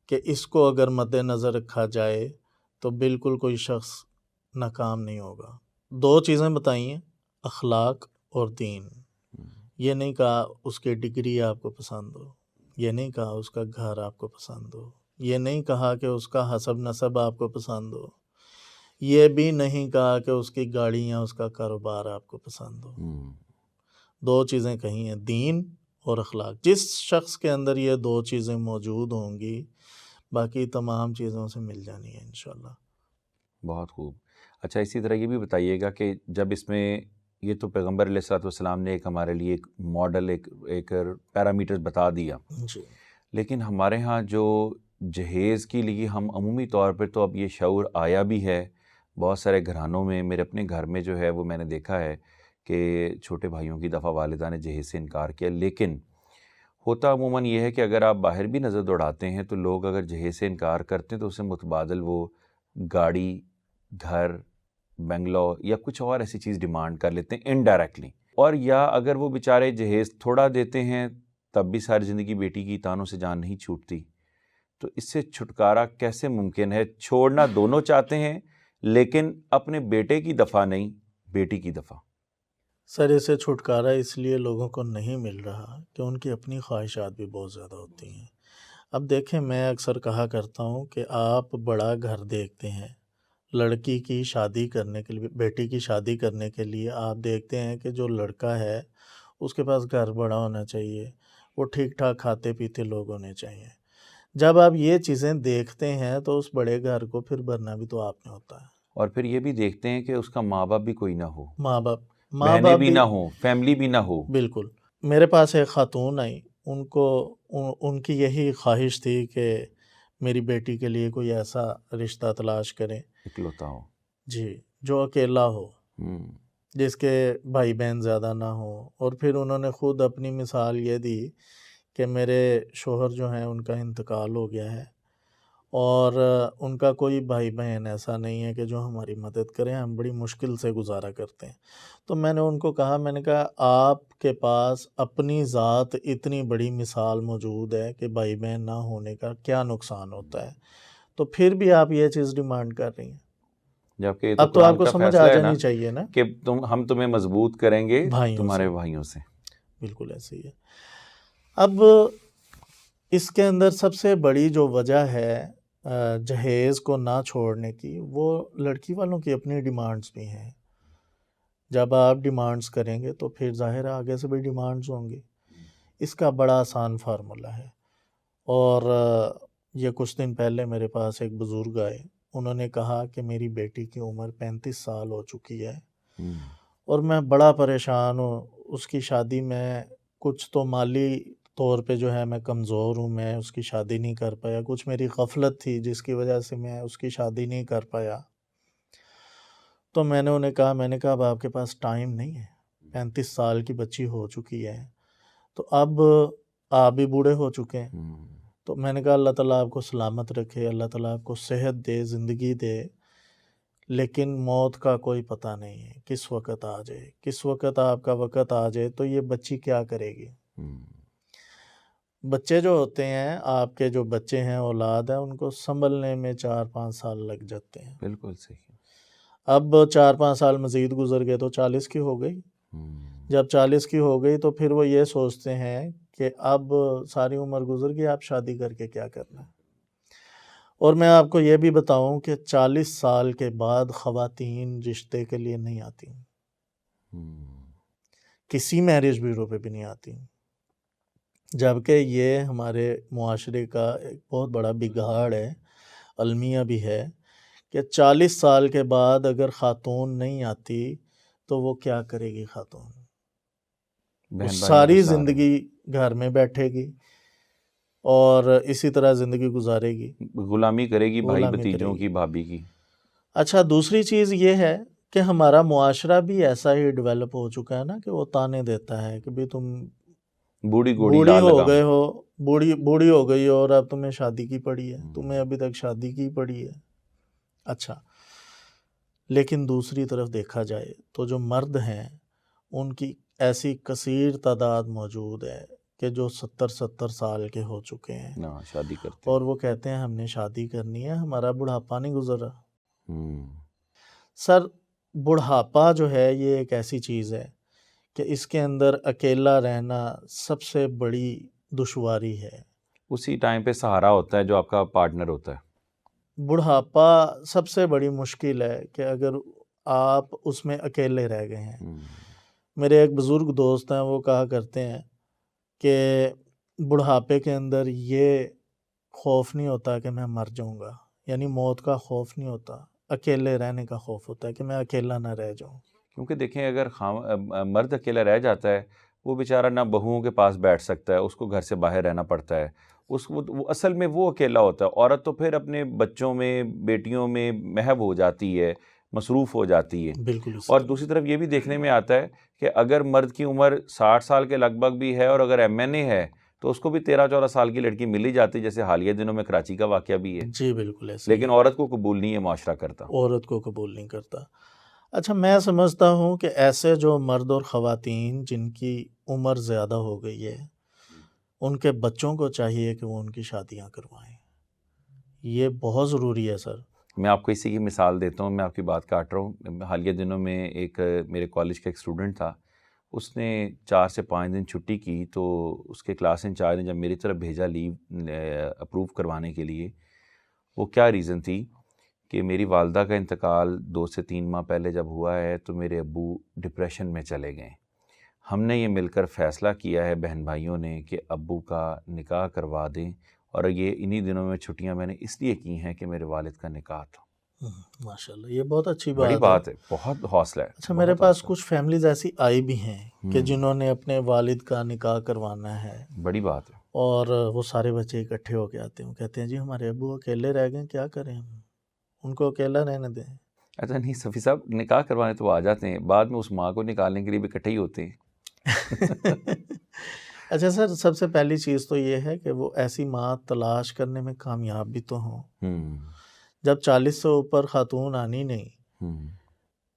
کہ اس کو اگر مد نظر رکھا جائے تو بالکل کوئی شخص ناکام نہیں ہوگا۔ 2 چیزیں بتائی ہیں، اخلاق اور دین۔ یہ نہیں کہا اس کی ڈگری آپ کو پسند ہو، یہ نہیں کہا اس کا گھر آپ کو پسند ہو، یہ نہیں کہا کہ اس کا حسب نسب آپ کو پسند ہو، یہ بھی نہیں کہا کہ اس کی گاڑی یا اس کا کاروبار آپ کو پسند ہو۔ 2 چیزیں کہی ہیں، دین اور اخلاق۔ جس شخص کے اندر یہ 2 چیزیں موجود ہوں گی، باقی تمام چیزوں سے مل جانی ہے انشاءاللہ۔ بہت خوب۔ اچھا، اسی طرح یہ بھی بتائیے گا کہ جب اس میں یہ تو پیغمبر علیہ الصلوۃ والسلام نے ایک ہمارے لیے ایک ماڈل، ایک پیرامیٹرز بتا دیا، جی لیکن ہمارے ہاں جو جہیز کے لیے ہم عمومی طور پر تو اب یہ شعور آیا بھی ہے بہت سارے گھرانوں میں۔ میرے اپنے گھر میں جو ہے وہ میں نے دیکھا ہے کہ چھوٹے بھائیوں کی دفعہ والدہ نے جہیز سے انکار کیا، لیکن ہوتا عموماً یہ ہے کہ اگر آپ باہر بھی نظر دوڑاتے ہیں تو لوگ اگر جہیز سے انکار کرتے ہیں تو اس سے متبادل وہ گاڑی، گھر، بنگلو یا کچھ اور ایسی چیز ڈیمانڈ کر لیتے ہیں انڈائریکٹلی، اور یا اگر وہ بیچارے جہیز تھوڑا دیتے ہیں تب بھی ساری زندگی بیٹی کی تانوں سے جان نہیں چھوٹتی۔ تو اس سے چھٹکارا کیسے ممکن ہے؟ چھوڑنا دونوں چاہتے ہیں لیکن اپنے بیٹے کی دفعہ نہیں، بیٹی کی دفعہ۔ سر، اسے چھٹکارا اس لیے لوگوں کو نہیں مل رہا کہ ان کی اپنی خواہشات بھی بہت زیادہ ہوتی ہیں۔ اب دیکھیں، میں اکثر کہا کرتا ہوں کہ آپ بڑا گھر دیکھتے ہیں، لڑکی کی شادی کرنے کے لیے، بیٹی کی شادی کرنے کے لیے آپ دیکھتے ہیں کہ جو لڑکا ہے اس کے پاس گھر بڑا ہونا چاہیے، وہ ٹھیک ٹھاک کھاتے پیتے لوگ ہونے چاہیے۔ جب آپ یہ چیزیں دیکھتے ہیں تو اس بڑے گھر کو پھر بھرنا بھی تو آپ نے ہوتا ہے۔ اور پھر یہ بھی دیکھتے ہیں کہ اس کا ماں باپ بھی کوئی نہ ہو، ماں بہنیں باپ بھی نہ ہوں، فیملی بھی نہ ہو۔ بالکل۔ میرے پاس ایک خاتون آئی، ان کی یہی خواہش تھی کہ میری بیٹی کے لیے کوئی ایسا رشتہ تلاش کریں، اکلوتا ہو، جی، جو اکیلا ہو، ہوں، جس کے بھائی بہن زیادہ نہ ہو۔ اور پھر انہوں نے خود اپنی مثال یہ دی کہ میرے شوہر جو ہیں ان کا انتقال ہو گیا ہے، اور ان کا کوئی بھائی بہن ایسا نہیں ہے کہ جو ہماری مدد کریں، ہم بڑی مشکل سے گزارا کرتے ہیں۔ تو میں نے ان کو کہا، میں نے کہا آپ کے پاس اپنی ذات اتنی بڑی مثال موجود ہے کہ بھائی بہن نہ ہونے کا کیا نقصان ہوتا ہے، تو پھر بھی آپ یہ چیز ڈیمانڈ کر رہی ہیں۔ جبکہ یہ اب تو قرآن آپ کو کا سمجھ فیصلہ آ ہے نا جانی چاہیے نا کہ ہم تمہیں مضبوط کریں گے بھائیوں تمہارے سے، بھائیوں سے۔ بالکل ایسے ہی ہے۔ اب اس کے اندر سب سے بڑی جو وجہ ہے جہیز کو نہ چھوڑنے کی، وہ لڑکی والوں کی اپنی ڈیمانڈز بھی ہیں۔ جب آپ ڈیمانڈز کریں گے تو پھر ظاہر ہے آگے سے بھی ڈیمانڈز ہوں گی۔ اس کا بڑا آسان فارمولہ ہے، اور یہ کچھ دن پہلے میرے پاس ایک بزرگ آئے، انہوں نے کہا کہ میری بیٹی کی عمر 35 سال ہو چکی ہے اور میں بڑا پریشان ہوں، اس کی شادی میں کچھ تو مالی طور پہ جو ہے میں کمزور ہوں، میں اس کی شادی نہیں کر پایا، کچھ میری غفلت تھی جس کی وجہ سے میں اس کی شادی نہیں کر پایا۔ تو میں نے انہیں کہا، میں نے کہا اب آپ کے پاس ٹائم نہیں ہے، 35 سال کی بچی ہو چکی ہے، تو اب آپ بھی بوڑھے ہو چکے ہیں، تو میں نے کہا اللہ تعالیٰ آپ کو سلامت رکھے، اللہ تعالیٰ آپ کو صحت دے، زندگی دے، لیکن موت کا کوئی پتہ نہیں ہے، کس وقت آ جائے، کس وقت آپ کا وقت آ جائے تو یہ بچی کیا کرے گی۔ بچے جو ہوتے ہیں، آپ کے جو بچے ہیں، اولاد ہیں، ان کو سنبھلنے میں 4-5 سال لگ جاتے ہیں۔ بالکل صحیح۔ اب 4-5 سال مزید گزر گئے تو 40 کی ہو گئی۔ جب 40 کی ہو گئی تو پھر وہ یہ سوچتے ہیں کہ اب ساری عمر گزر گئی، آپ شادی کر کے کیا کرنا ہے۔ اور میں آپ کو یہ بھی بتاؤں کہ 40 سال کے بعد خواتین رشتے کے لیے نہیں آتی، کسی میرج بیورو پہ بھی نہیں آتی، جبکہ یہ ہمارے معاشرے کا ایک بہت بڑا بگاڑ ہے، المیہ بھی ہے، کہ 40 سال کے بعد اگر خاتون نہیں آتی تو وہ کیا کرے گی خاتون؟ وہ ساری زندگی گھر میں بیٹھے گی اور اسی طرح زندگی گزارے گی، غلامی کرے گی بھائی غلامی کرے بھتیجوں گی۔ کی، بھابھی کی۔ اچھا، دوسری چیز یہ ہے کہ ہمارا معاشرہ بھی ایسا ہی ڈیولپ ہو چکا ہے نا کہ وہ تانے دیتا ہے کہ بھی تم بوڑھی بوڑھی ہو لگام۔ گئے ہو، بوڑھی ہو گئی ہو اور اب تمہیں شادی کی پڑی ہے، تمہیں ابھی تک شادی کی پڑی ہے۔ اچھا، لیکن دوسری طرف دیکھا جائے تو جو مرد ہیں ان کی ایسی کثیر تعداد موجود ہے کہ جو 70 سال کے ہو چکے ہیں نا شادی کرتے اور وہ کہتے ہیں ہم نے شادی کرنی ہے، ہمارا بڑھاپا نہیں گزرا۔ ہیں۔ سر بڑھاپا جو ہے یہ ایک ایسی چیز ہے کہ اس کے اندر اکیلا رہنا سب سے بڑی دشواری ہے۔ اسی ٹائم پہ سہارا ہوتا ہے جو آپ کا پارٹنر ہوتا ہے۔ بڑھاپا سب سے بڑی مشکل ہے کہ اگر آپ اس میں اکیلے رہ گئے ہیں۔ میرے ایک بزرگ دوست ہیں، وہ کہا کرتے ہیں کہ بڑھاپے کے اندر یہ خوف نہیں ہوتا کہ میں مر جاؤں گا، یعنی موت کا خوف نہیں ہوتا، اکیلے رہنے کا خوف ہوتا ہے کہ میں اکیلا نہ رہ جاؤں۔ کیونکہ دیکھیں اگر مرد اکیلا رہ جاتا ہے، وہ بیچارہ نہ بہوؤں کے پاس بیٹھ سکتا ہے، اس کو گھر سے باہر رہنا پڑتا ہے، وہ اصل میں وہ اکیلا ہوتا ہے۔ عورت تو پھر اپنے بچوں میں، بیٹیوں میں محو ہو جاتی ہے، مصروف ہو جاتی ہے۔ بالکل۔ اور دوسری طرف یہ بھی دیکھنے میں آتا ہے کہ اگر مرد کی عمر 60 سال کے لگ بھگ بھی ہے اور اگر MNA ہے تو اس کو بھی 13-14 سال کی لڑکی مل ہی جاتی، جیسے حالیہ دنوں میں کراچی کا واقعہ بھی ہے۔ جی بالکل ایسے لیکن عورت کو قبول نہیں ہے معاشرہ کرتا۔ عورت کو قبول نہیں کرتا۔ اچھا، میں سمجھتا ہوں کہ ایسے جو مرد اور خواتین جن کی عمر زیادہ ہو گئی ہے، ان کے بچوں کو چاہیے کہ وہ ان کی شادیاں کروائیں۔ یہ بہت ضروری ہے سر۔ میں آپ کو اسی کی مثال دیتا ہوں، میں آپ کی بات کاٹ رہا ہوں۔ حالیہ دنوں میں ایک میرے کالج کا ایک اسٹوڈنٹ تھا، اس نے 4 سے 5 دن چھٹی کی، تو اس کے کلاس انچارج نے جب میری طرف بھیجا لیو اپروو کروانے کے لیے، وہ کیا ریزن تھی کہ میری والدہ کا انتقال 2 سے 3 ماہ پہلے جب ہوا ہے تو میرے ابو ڈپریشن میں چلے گئے۔ ہم نے یہ مل کر فیصلہ کیا ہے بہن بھائیوں نے کہ ابو کا نکاح کروا دیں، اور یہ انہی دنوں میں چھٹیاں میں نے اس لیے کی ہیں کہ میرے والد کا نکاح تھا۔ ماشاءاللہ، یہ بہت اچھی بڑی بات ہے، بہت حوصلہ ہے۔ اچھا، میرے پاس کچھ فیملیز ایسی آئی بھی ہیں کہ جنہوں نے اپنے والد کا نکاح کروانا ہے، بڑی بات ہے۔ اور وہ سارے بچے اکٹھے ہو کے آتے ہیں، وہ کہتے ہیں جی ہمارے ابو اکیلے رہ گئے، کیا کریں ہم، ان کو اکیلا رہنے دیں۔ اچھا نہیں صفی صاحب، نکاح کروانے تو آ جاتے ہیں، بعد میں اس ماں کو نکالنے کے لیے بھی اکٹھے ہی ہوتے ہیں۔ اچھا سر، سب سے پہلی چیز تو یہ ہے کہ وہ ایسی ماں تلاش کرنے میں کامیاب بھی تو ہوں۔ جب 40 سے اوپر خاتون آنی نہیں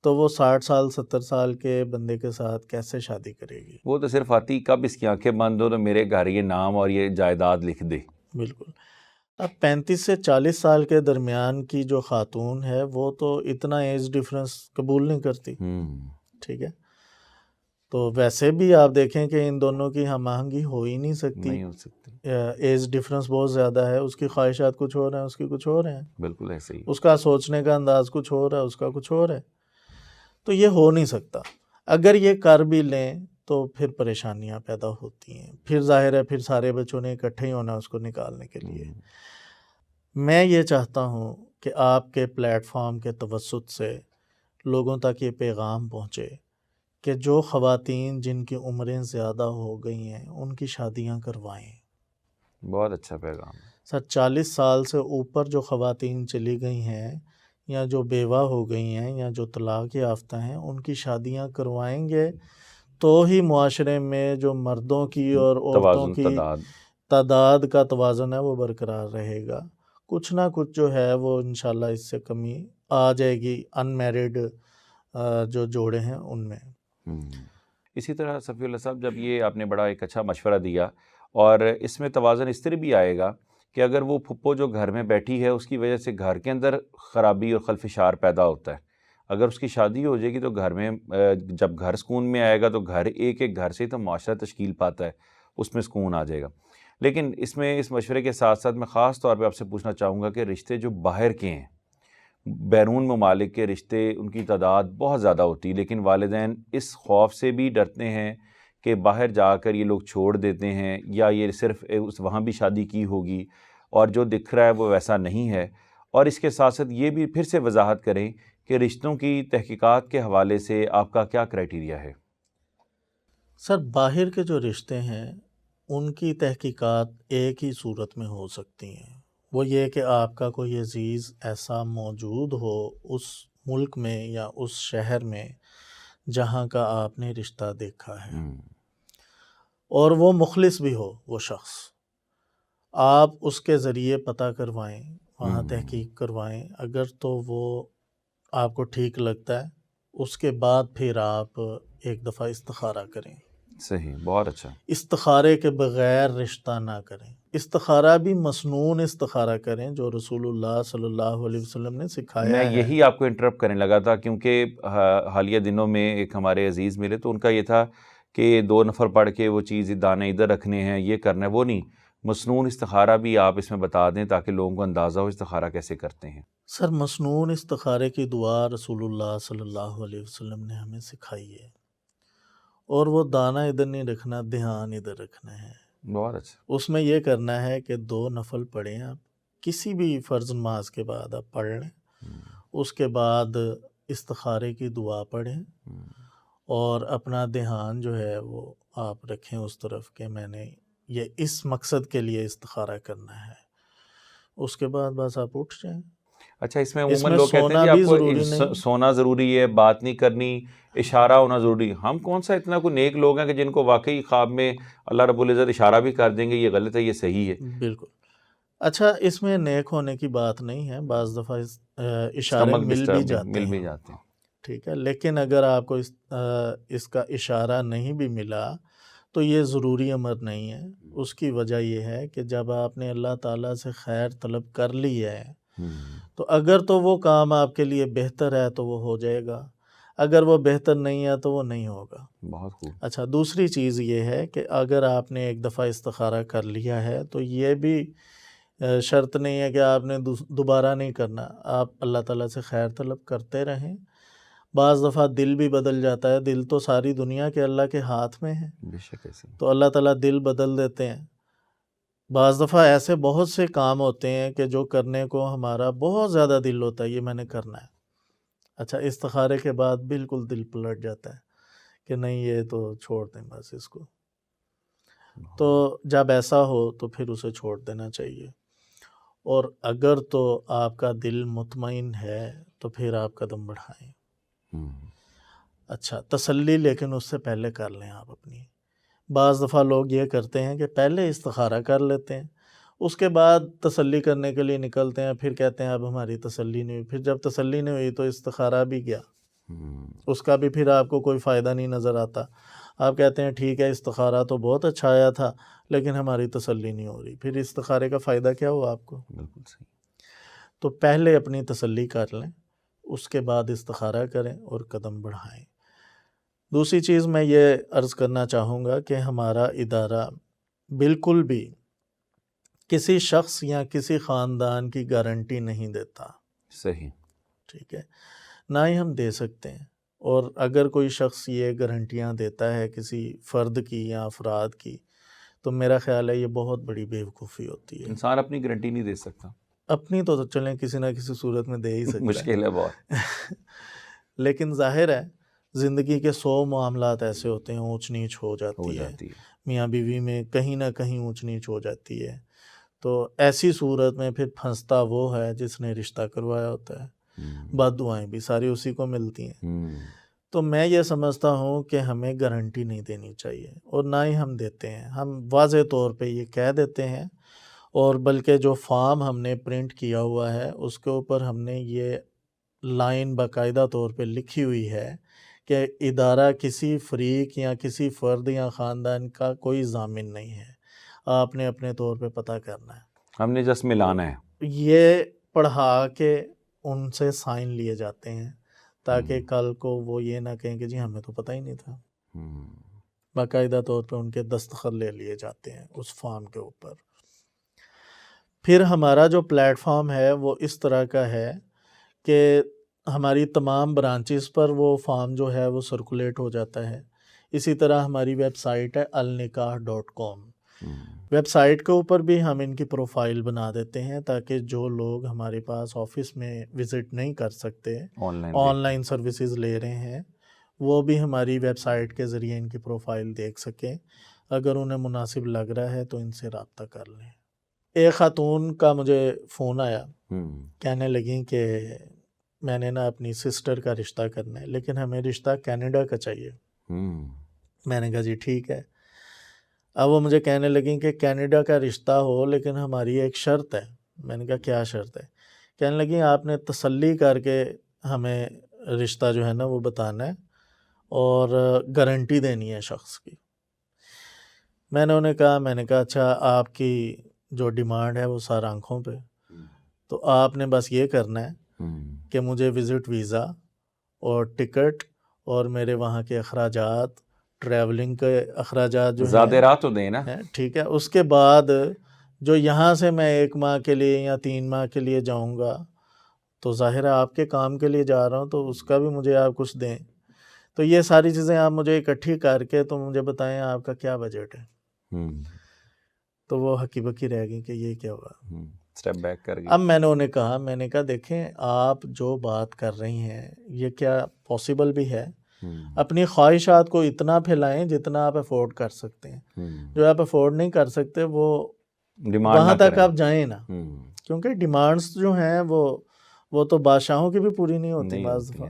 تو وہ 60 سال 70 سال کے بندے کے ساتھ کیسے شادی کرے گی؟ وہ تو صرف آتی کب اس کی آنکھیں بند ہو تو میرے گھر یہ نام اور یہ جائیداد لکھ دے۔ بالکل۔ اب 35 سے 40 سال کے درمیان کی جو خاتون ہے وہ تو اتنا ایج ڈفرنس قبول نہیں کرتی، ٹھیک ہے؟ تو ویسے بھی آپ دیکھیں کہ ان دونوں کی ہم آہنگی ہو ہی نہیں سکتی، نہیں ہو سکتی، ایج ڈفرنس بہت زیادہ ہے، اس کی خواہشات کچھ اور ہیں، اس کی کچھ اور ہیں، بالکل ایسے ہی، اس کا سوچنے کا انداز کچھ اور ہے، اس کا کچھ اور ہے، تو یہ ہو نہیں سکتا۔ اگر یہ کر بھی لیں تو پھر پریشانیاں پیدا ہوتی ہیں، پھر ظاہر ہے پھر سارے بچوں نے اکٹھے ہی ہونا اس کو نکالنے کے لیے۔ میں یہ چاہتا ہوں کہ آپ کے پلیٹ فارم کے توسط سے لوگوں تک یہ پیغام پہنچے کہ جو خواتین جن کی عمریں زیادہ ہو گئی ہیں ان کی شادیاں کروائیں۔ بہت اچھا پیغام ہے سر، 40 سال سے اوپر جو خواتین چلی گئی ہیں یا جو بیوہ ہو گئی ہیں یا جو طلاق یافتہ ہیں، ان کی شادیاں کروائیں گے تو ہی معاشرے میں جو مردوں کی اور عورتوں کی تعداد کا توازن ہے وہ برقرار رہے گا۔ کچھ نہ کچھ جو ہے وہ انشاءاللہ اس سے کمی آ جائے گی ان میرڈ جو جوڑے ہیں ان میں۔ اسی طرح صفی اللہ صاحب، جب یہ آپ نے بڑا ایک اچھا مشورہ دیا، اور اس میں توازن اس طرح بھی آئے گا کہ اگر وہ پھپھو جو گھر میں بیٹھی ہے اس کی وجہ سے گھر کے اندر خرابی اور خلفشار پیدا ہوتا ہے، اگر اس کی شادی ہو جائے گی تو گھر میں جب گھر سکون میں آئے گا تو گھر ایک ایک گھر سے تو معاشرہ تشکیل پاتا ہے، اس میں سکون آ جائے گا۔ لیکن اس میں اس مشورے کے ساتھ ساتھ میں خاص طور پہ آپ سے پوچھنا چاہوں گا کہ رشتے جو باہر کے ہیں، بیرون ممالک کے رشتے، ان کی تعداد بہت زیادہ ہوتی ہے، لیکن والدین اس خوف سے بھی ڈرتے ہیں کہ باہر جا کر یہ لوگ چھوڑ دیتے ہیں، یا یہ صرف وہاں بھی شادی کی ہوگی اور جو دکھ رہا ہے وہ ویسا نہیں ہے۔ اور اس کے ساتھ ساتھ یہ بھی پھر سے وضاحت کریں کہ رشتوں کی تحقیقات کے حوالے سے آپ کا کیا کرائیٹیریا ہے؟ سر، باہر کے جو رشتے ہیں ان کی تحقیقات ایک ہی صورت میں ہو سکتی ہیں، وہ یہ کہ آپ کا کوئی عزیز ایسا موجود ہو اس ملک میں یا اس شہر میں جہاں کا آپ نے رشتہ دیکھا ہے، اور وہ مخلص بھی ہو وہ شخص، آپ اس کے ذریعے پتہ کروائیں، وہاں تحقیق کروائیں، اگر تو وہ آپ کو ٹھیک لگتا ہے اس کے بعد پھر آپ ایک دفعہ استخارہ کریں. صحیح، بہت اچھا. استخارے کے بغیر رشتہ نہ کریں. استخارہ بھی مسنون استخارہ کریں جو رسول اللہ صلی اللہ علیہ وسلم نے سکھایا میں ہے. یہی آپ کو انٹرپٹ کرنے لگا تھا، کیونکہ حالیہ دنوں میں ایک ہمارے عزیز ملے تو ان کا یہ تھا کہ 2 نفر پڑھ کے وہ چیز دانے ادھر رکھنے ہیں، یہ کرنا ہے، وہ نہیں. مسنون استخارہ بھی آپ اس میں بتا دیں تاکہ لوگوں کو اندازہ ہو استخارہ کیسے کرتے ہیں. سر مسنون استخارے کی دعا رسول اللہ صلی اللہ علیہ وسلم نے ہمیں سکھائی ہے، اور وہ دانہ ادھر نہیں رکھنا، دھیان ادھر رکھنا ہے. بہت اچھا. اس میں یہ کرنا ہے کہ 2 نفل پڑھیں آپ، کسی بھی فرض نماز کے بعد آپ پڑھ لیں. اس کے بعد استخارے کی دعا پڑھیں اور اپنا دھیان جو ہے وہ آپ رکھیں اس طرف کہ میں نے یہ اس مقصد کے لیے استخارہ کرنا ہے. اس کے بعد بس آپ اٹھ جائیں. اچھا، اس میں اس عموماً میں لوگ کہتے سونا ہیں کہ بھی آپ کو ضروری نہیں. سونا ضروری ہے، بات نہیں کرنی، اشارہ ہونا ضروری. ہم کون سا اتنا کوئی نیک لوگ ہیں کہ جن کو واقعی خواب میں اللہ رب العزت اشارہ بھی کر دیں گے یہ غلط ہے یہ صحیح ہے. بالکل. اچھا، اس میں نیک ہونے کی بات نہیں ہے، بعض دفعہ اشارے اسٹمک مل بھی ڈسٹرب جاتے مل بھی ہیں. جاتے ہیں. ٹھیک ہے، لیکن اگر آپ کو اس کا اشارہ نہیں بھی ملا تو یہ ضروری امر نہیں ہے. اس کی وجہ یہ ہے کہ جب آپ نے اللہ تعالیٰ سے خیر طلب کر لی ہے تو اگر تو وہ کام آپ کے لیے بہتر ہے تو وہ ہو جائے گا، اگر وہ بہتر نہیں ہے تو وہ نہیں ہوگا. بہت خوب. اچھا، دوسری چیز یہ ہے کہ اگر آپ نے ایک دفعہ استخارہ کر لیا ہے تو یہ بھی شرط نہیں ہے کہ آپ نے دوبارہ نہیں کرنا. آپ اللہ تعالیٰ سے خیر طلب کرتے رہیں. بعض دفعہ دل بھی بدل جاتا ہے، دل تو ساری دنیا کے اللہ کے ہاتھ میں ہے، بے شک ایسے. تو اللہ تعالیٰ دل بدل دیتے ہیں. بعض دفعہ ایسے بہت سے کام ہوتے ہیں کہ جو کرنے کو ہمارا بہت زیادہ دل ہوتا ہے یہ میں نے کرنا ہے. اچھا، استخارے کے بعد بالکل دل پلٹ جاتا ہے کہ نہیں یہ تو چھوڑ دیں بس اس کو. تو جب ایسا ہو تو پھر اسے چھوڑ دینا چاہیے. اور اگر تو آپ کا دل مطمئن ہے تو پھر آپ قدم بڑھائیں. اچھا، تسلی لیکن اس سے پہلے کر لیں آپ اپنی. بعض دفعہ لوگ یہ کرتے ہیں کہ پہلے استخارہ کر لیتے ہیں، اس کے بعد تسلی کرنے کے لیے نکلتے ہیں، پھر کہتے ہیں اب ہماری تسلی نہیں ہوئی. پھر جب تسلی نہیں ہوئی تو استخارہ بھی گیا، اس کا بھی پھر آپ کو کوئی فائدہ نہیں نظر آتا. آپ کہتے ہیں ٹھیک ہے استخارہ تو بہت اچھا آیا تھا لیکن ہماری تسلی نہیں ہو رہی، پھر استخارے کا فائدہ کیا ہوا آپ کو؟ بالکل صحیح. تو پہلے اپنی تسلی کر لیں، اس کے بعد استخارہ کریں اور قدم بڑھائیں. دوسری چیز میں یہ عرض کرنا چاہوں گا کہ ہمارا ادارہ بالکل بھی کسی شخص یا کسی خاندان کی گارنٹی نہیں دیتا. صحیح. ٹھیک ہے، نہ ہی ہم دے سکتے ہیں. اور اگر کوئی شخص یہ گارنٹیاں دیتا ہے کسی فرد کی یا افراد کی تو میرا خیال ہے یہ بہت بڑی بیوقوفی ہوتی ہے. انسان اپنی گارنٹی نہیں دے سکتا. اپنی تو چلیں کسی نہ کسی صورت میں دے ہی سکتا ہے، مشکل ہے بہت. لیکن ظاہر ہے زندگی کے 100 معاملات ایسے ہوتے ہیں، اونچ نیچ ہو جاتی ہے، میاں بیوی میں کہیں نہ کہیں اونچ نیچ ہو جاتی ہے. تو ایسی صورت میں پھر پھنستا وہ ہے جس نے رشتہ کروایا ہوتا ہے. بد دعائیں بھی ساری اسی کو ملتی ہیں. تو میں یہ سمجھتا ہوں کہ ہمیں گارنٹی نہیں دینی چاہیے اور نہ ہی ہم دیتے ہیں. ہم واضح طور پہ یہ کہہ دیتے ہیں، اور بلکہ جو فارم ہم نے پرنٹ کیا ہوا ہے اس کے اوپر ہم نے یہ لائن باقاعدہ طور پہ لکھی ہوئی ہے کہ ادارہ کسی فریق یا کسی فرد یا خاندان کا کوئی ضامن نہیں ہے، آپ نے اپنے طور پہ پتہ کرنا ہے. ہم نے جس ملانا ہے. یہ پڑھا کے ان سے سائن لیے جاتے ہیں تاکہ کل کو وہ یہ نہ کہیں کہ جی ہمیں تو پتہ ہی نہیں تھا. باقاعدہ طور پہ ان کے دستخط لے لیے جاتے ہیں اس فارم کے اوپر. پھر ہمارا جو پلیٹ فارم ہے وہ اس طرح کا ہے کہ ہماری تمام برانچز پر وہ فارم جو ہے وہ سرکولیٹ ہو جاتا ہے. اسی طرح ہماری ویب سائٹ ہے alnikah.com. ویب سائٹ کے اوپر بھی ہم ان کی پروفائل بنا دیتے ہیں تاکہ جو لوگ ہمارے پاس آفس میں وزٹ نہیں کر سکتے، آن لائن سروسز لے رہے ہیں، وہ بھی ہماری ویب سائٹ کے ذریعے ان کی پروفائل دیکھ سکیں. اگر انہیں مناسب لگ رہا ہے تو ان سے رابطہ کر لیں. ایک خاتون کا مجھے فون آیا، کہنے لگیں کہ میں نے نا اپنی سسٹر کا رشتہ کرنا ہے لیکن ہمیں رشتہ کینیڈا کا چاہیے. میں نے کہا جی ٹھیک ہے. اب وہ مجھے کہنے لگیں کہ کینیڈا کا رشتہ ہو لیکن ہماری ایک شرط ہے. میں نے کہا کیا شرط ہے؟ کہنے لگیں آپ نے تسلی کر کے ہمیں رشتہ جو ہے نا وہ بتانا ہے اور گارنٹی دینی ہے شخص کی۔ میں نے انہیں کہا اچھا آپ کی جو ڈیمانڈ ہے وہ سر آنکھوں پہ، تو آپ نے بس یہ کرنا ہے کہ مجھے وزٹ ویزا اور ٹکٹ اور میرے وہاں کے اخراجات، ٹریولنگ کے اخراجات جو زیادہ راہ تو دیں نا، ٹھیک ہے، اس کے بعد جو یہاں سے میں 1 ماہ کے لیے یا 3 ماہ کے لیے جاؤں گا تو ظاہر ہے آپ کے کام کے لیے جا رہا ہوں تو اس کا بھی مجھے آپ کچھ دیں۔ تو یہ ساری چیزیں آپ مجھے اکٹھی کر کے تو مجھے بتائیں آپ کا کیا بجٹ ہے۔ تو وہ ہکی بکی رہ گئی کہ یہ کیا ہوا، اسٹیپ بیک کر گئی۔ اب میں نے انہیں کہا دیکھیں آپ جو بات کر رہی ہیں یہ کیا پاسبل بھی ہے؟ اپنی خواہشات کو اتنا پھیلائیں جتنا آپ افورڈ کر سکتے ہیں، جو آپ افورڈ نہیں کر سکتے وہ وہاں تک آپ جائیں نا، کیونکہ ڈیمانڈس جو ہیں وہ تو بادشاہوں کی بھی پوری نہیں ہوتی بعض دفعہ۔